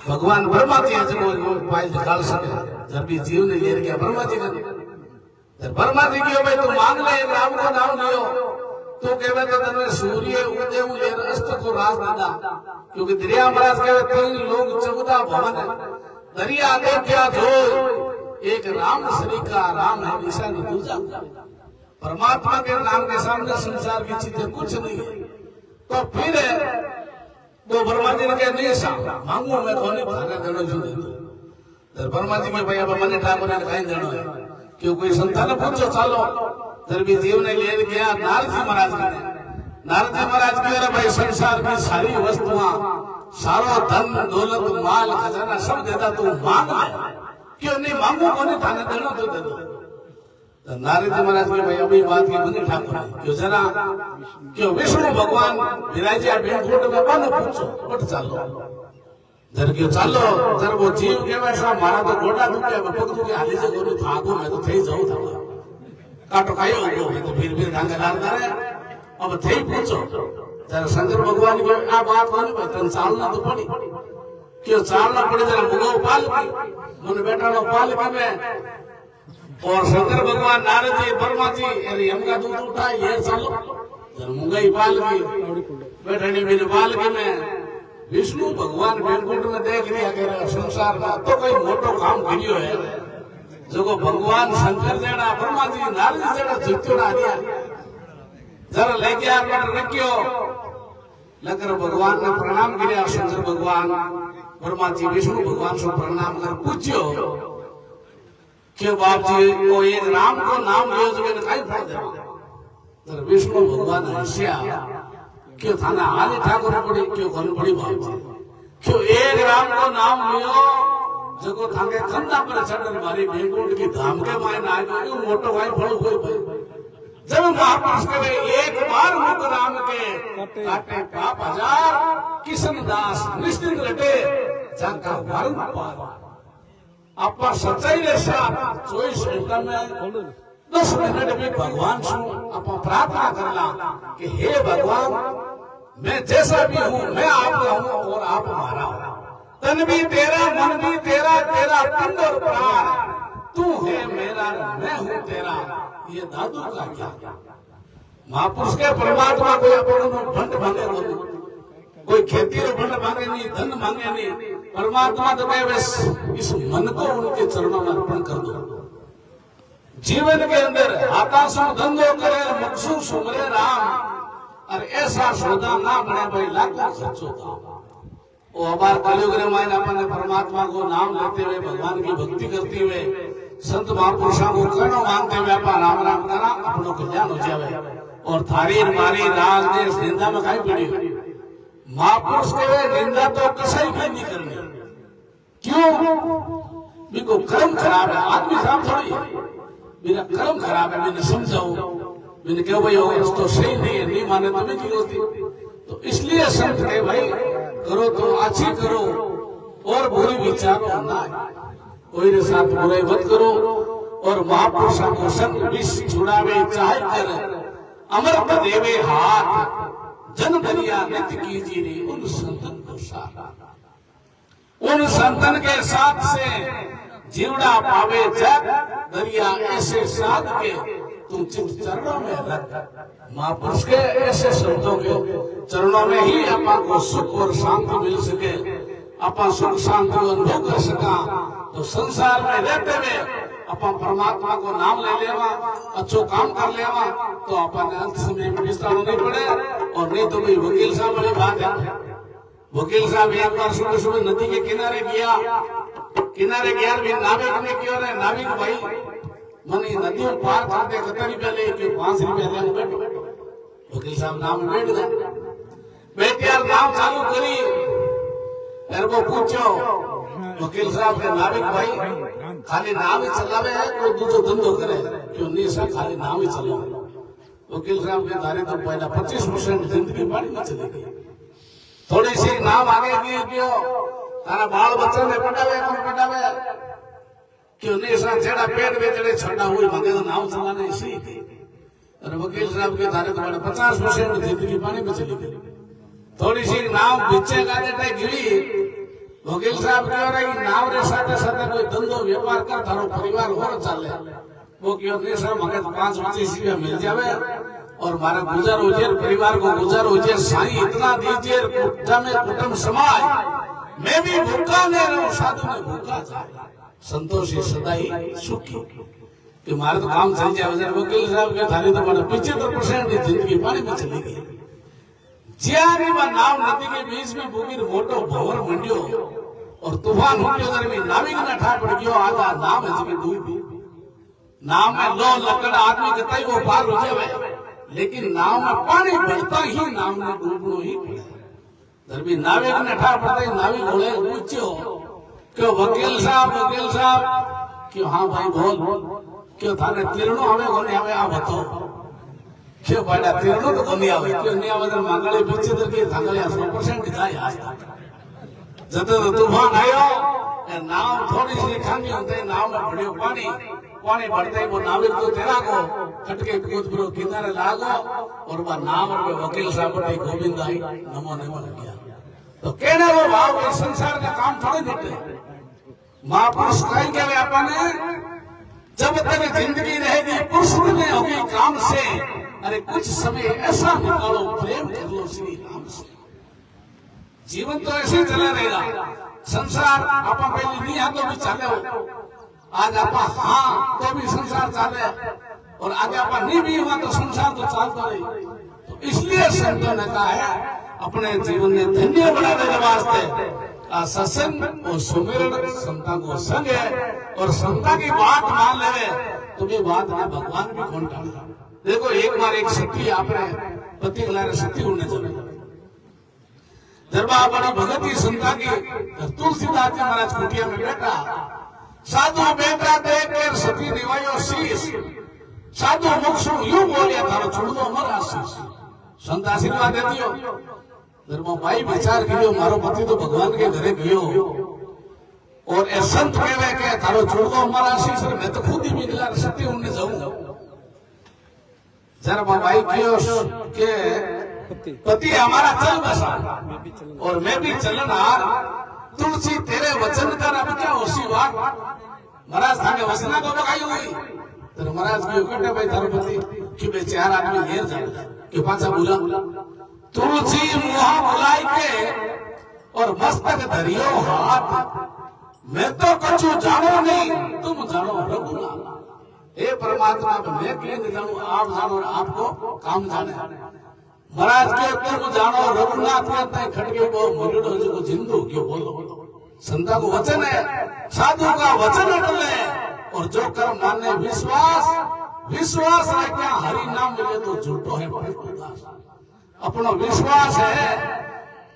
भगवान ब्रह्मा जी जब उपाय निकाल सके जब भी जीव ने ले गया ब्रह्मा जी का ब्रह्मा जी क्यों भाई तू मांग ले राम का नाम लियो तो कहवे तो तने सूर्य उदय हुए अस्त को राज दादा क्योंकि दरिया महाराज कहवे 3 लोग 14 भवन दरिया देखा जो एक राम श्री का राम है निशान दूजा परमात्मा के नाम के सामने संसार की चीजें कुछ नहीं है। तो फिर वो ब्रह्मा जी ने कहा नहीं साहब मांगू मैं कोने थाने देनो जो दे ब्रह्मा जी में भैया मने ठाकुर ने कहीं देनो है क्यों कोई संतान पूछो चालो जब भी जीव ने ले गया नारद जी महाराज की अरे भाई संसार की सारी वस्तुआं सारो धन दौलत माल खजाना सब देता तू मांग क्यों नहीं मांगू कोने थाने देना तो दे दो। नारद जी महाराज के भाई अभी बात की मुनि ठाकुर क्यों जरा क्यों विष्णु भगवान विराजिया बेंकुट में बन पूछो उठ चालो जर क्यों चालो जर वो जीव के वैसा मारा तो गोटा दुखे पग दुखे हाली से गोरी भागो मैं तो थे जाऊं था काटो खायो हो तो फिर गांगेदार करे अब थे पूछो जरा शंकर भगवान की आ बात नहीं बतन चालना तो पड़ी क्यों चालना पड़ी जरा मुगो पाल की मुन बैठा नो पाल की में और शंकर भगवान नारद जी ब्रह्मा जी अरे यम का दूध उठा ये चालो जरा मुगई पाल की बैठनी मेरे पाल की में विष्णु भगवान बेंकुट में देख लिया कि संसार में तो कोई मोटो काम करियो है जो भगवान शंकर जेड़ा ब्रह्मा जी नारद जी जेड़ा जित्योड़ा दिया जरा लेके आ रखियो लेकर भगवान ने प्रणाम किया। शंकर भगवान ब्रह्मा जी विष्णु भगवान से प्रणाम कर पूछियो क्यों बाप जी को एक राम को नाम लियो तो मैंने कहीं फायदे तर विष्णु भगवान हंसिया क्यों थाना हाली ठाकुर पड़ी क्यों करनी पड़ी बाप जी क्यों एक राम को नाम लियो जको थाके कंधा पर चढ़न मारी बेकुंड की धाम के मायने आ गयो मोटो भाई फड़ो कोई भाई जब महापुरुष कहे एक बार मुख राम के काटे पाप हजार किशन दास निश्चिंत रटे जाका वरण पार अपा सच्चाई रे साथ 24 घंटा में 10 मिनट में भगवान से अपा प्रार्थना करला कि हे भगवान मैं जैसा भी हूँ मैं आपका हूँ और आप हमारा हो तन भी तेरा मन भी तेरा तेरा पिंड और प्राण तू है मेरा मैं हूँ तेरा ये दादू का क्या महापुरुष के परमात्मा कोई अपने भंड मांगे कोई खेती रो भंड मांगे नहीं धन मांगे नहीं परमात्मा तो कहे इस मन को उनके चरणों में अर्पण कर दो जीवन के अंदर आकाशों धंधो करे मुक्सु सुमरे राम और ऐसा सौदा ना बने भाई लाखों खर्चो था वो हमारे कलयुग रे मायने अपने परमात्मा को नाम लेते हुए भगवान की भक्ति करते हुए संत महापुरुषों को करो मानते हुए अपन राम राम करा अपनो कल्याण हो जावे और थारी मारी राज देश निंदा में खाई पड़ी महापुरुष के निंदा तो कसाई की नहीं करनी क्यों बिको कर्म खराब है आदमी खराब थोड़ी है मेरा कर्म खराब है मैंने समझाओ मैंने कहो भाई तो सही नहीं है नहीं माने तो मैं की होती तो इसलिए संत कहे भाई करो तो अच्छी करो और बुरी विचारो ना कोई रे साथ बुराई मत करो और महापुरुषों को संग विष छुड़ावे चाहे कर अमृत देवे हाथ जन दरिया नित्य कीजिए रे उन संतन को सारा उन संतन के साथ से जीवड़ा पावे जग दरिया ऐसे साध के तुम चित चरणों में रख महापुरुष के ऐसे संतों के चरणों में ही अपा को सुख और शांति मिल सके अपा सुख शांति को अनुभव कर सका तो संसार में रहते हुए अपन परमात्मा को नाम ले लेवा अच्छो काम कर लेवा तो अपन अंत समय में विस्तार नहीं पड़े और नहीं तो भाई वकील साहब वाली बात है वकील साहब एक बार सुबह सुबह नदी के किनारे गया भी नाविक ने क्यों रहे नाविक भाई मनी नदियों पार करते कितने रुपया ले क्यों 5 रुपया ले बैठो वकील साहब नाम में बैठ गए बैठ यार नाम चालू करी यार वो पूछो वकील साहब के नाविक भाई खाली नाम ही चलावे है कोई दूसरा धंधो करे क्यों नहीं सर खाली नाम ही चलावे वकील साहब के धारे तो पहला 25% जिंदगी बाड़ी में चली गई थोड़ी सी नाम आगे की क्यों तारा बाल बच्चा ने पटावे क्यों नहीं सर जेड़ा पेट बेचड़े छड़ा हुई मगे तो नाम चलाने सीख और वकील साहब के धारे तो बड़ा 50% जिंदगी पानी में चली गई थोड़ी सी नाम पीछे का देते गिरी वकील साहब कह रहे नाम रे साथे साथे कोई धंधो व्यापार कर थारो परिवार और चले वो क्यों नहीं सर मगे 5-25 रुपया मिल जावे और मारा गुजर हो जाए परिवार को गुजर हो जाए साईं इतना दीजिए कुटुंब समाज मैं भी भूखा नहीं रहूं साधु में भूखा जाए संतोषी सदाई सुखी कि मारे तो काम चल जाए वकील साहब के थाली तो बड़ा 75% जिंदगी पानी में चली गई जियारी व नाव नदी के बीच में बुगिर मोटो भंवर मंडियो और तूफान उठ्यो दरमी नाविक न ठा पड़ गयो आधा नाम है जमी दूर नाव में लो लकड़ आदमी कतई वो पार हो जावे लेकिन नाव में पानी बढ़ता ही नाव में डूबनो ही पड़े दरमी नाविक न ठा पड़ते नाविक बोले पूछो क्यों वकील साहब क्यों हाँ भाई बोल क्यों थाने तीरणो हमें कोने हमें आप बताओ क्यों बड़ा तीरणो तो कोनी आवे क्यों नहीं आवे तो मांगले पीछे तर के थांगले 100% दिखाई आज जब तो तूफान आयो नाव थोड़ी सी खानी होते नाव में बढ़ियो पानी बढ़ते वो नाविक को तेरा को कटके कूद परो किनारे लागो और वह नाम पे वकील साहब ने गोविंद आई नमो नमो किया तो कहने वो भाव के संसार का काम थोड़े निकले महापुरुष कहीं के अपने जब तक जिंदगी रहेगी पुरुष में होगी काम से अरे कुछ समय ऐसा निकालो प्रेम कर लो श्री राम से जीवन तो ऐसे चला रहेगा संसार आप पहले नहीं है तो भी चले हो आज आप हाँ तो भी संसार चले और आगे आप नहीं भी हुआ तो संसार तो चलता रही तो इसलिए संतों ने कहा है अपने जीवन में धन्य बना देने वास्ते सत्संग और सुमिरन संता को संग है और संता की बात मान ले तो ये बात में भगवान भी कौन टालता। देखो एक बार एक शक्ति आपने पति खिलाने शक्ति उड़ने चले दरबार बड़ी भगती संता की तुलसीदास जी महाराज कुटिया में बैठा साधु बेटा देख कर सती निवायो शीश साधु मुख सु यूं बोलिया थारो छोड़ दो अमर आशीष संत आशीर्वाद दे दियो दरबार भाई विचार कियो मारो पति तो भगवान के घरे गयो और ए संत कहवे के थारो छोड़ दो अमर आशीष मैं तो खुद ही मिला शक्ति उड़ने जाऊंगा जरा भाई कियो के पति हमारा चल बसा और मैं भी चलनहार तुलसी तेरे वचन कर अब क्या उसी बात महाराज थाने वसना को बगाई हुई तो महाराज की कटे भाई थारो पति कि बे चार आदमी घेर जाए कि पाछा बोला तुलसी मुहा बुलाई के और मस्तक धरियो हाथ मैं तो कछु जानो नहीं तुम जानो रघुनाथ हे परमात्मा मैं कहीं जानू आप जानो आपको काम जाने महाराज के तुम जानो रघुनाथ कहते हैं खड़गे को मुरड़ो जो जिंदू क्यों बोलो संता को वचन है साधु का वचन अटल है और जो कर्म माने विश्वास विश्वास है क्या हरि नाम मिले तो झूठो है अपना विश्वास है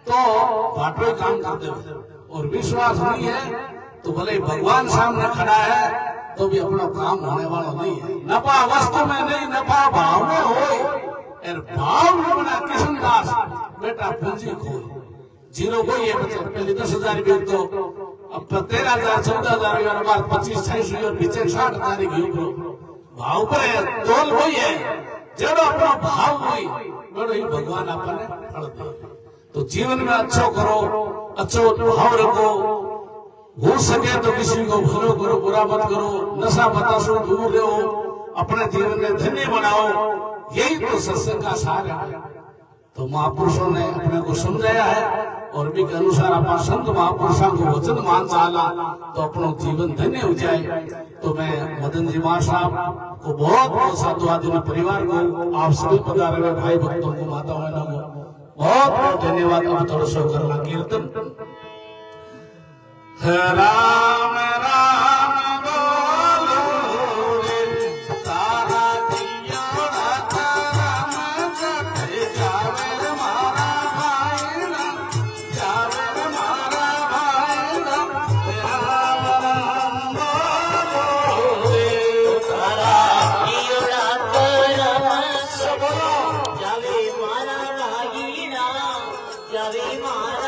तो बाटो ही काम करते हो और विश्वास नहीं है तो भले भगवान सामने खड़ा है तो भी अपना काम होने वाला नहीं है नफा वस्तु में नहीं नफा भाव में हो भाव में बना कृष्णदास बेटा पूंजी खो जीरो को ये पहले 10,000 भी तो अब 13,000 14,000 बाद 25-26 और पीछे 60,000 की भाव पर है तोल वही है जब अपना भाव हुई बड़ो ही भगवान अपने फल दे तो जीवन में अच्छो करो अच्छो भाव रखो हो सके तो किसी को भलो करो बुरा मत करो नशा बताशो दूर रहो अपने जीवन में धन्य बनाओ यही तो सत्संग का सार है तो महापुरुषों ने अपने को समझाया है और भी के अनुसार अपना संत महापुरुषों को वचन मान चाला तो अपना जीवन धन्य हो जाए तो मैं मदन जी महाराज साहब को बहुत साधुवादी परिवार को आप सभी पधारे हुए भाई भक्तों को माता बहनों को बहुत बहुत धन्यवाद। अब थोड़ा सो करना कीर्तन राम राम जावे मारा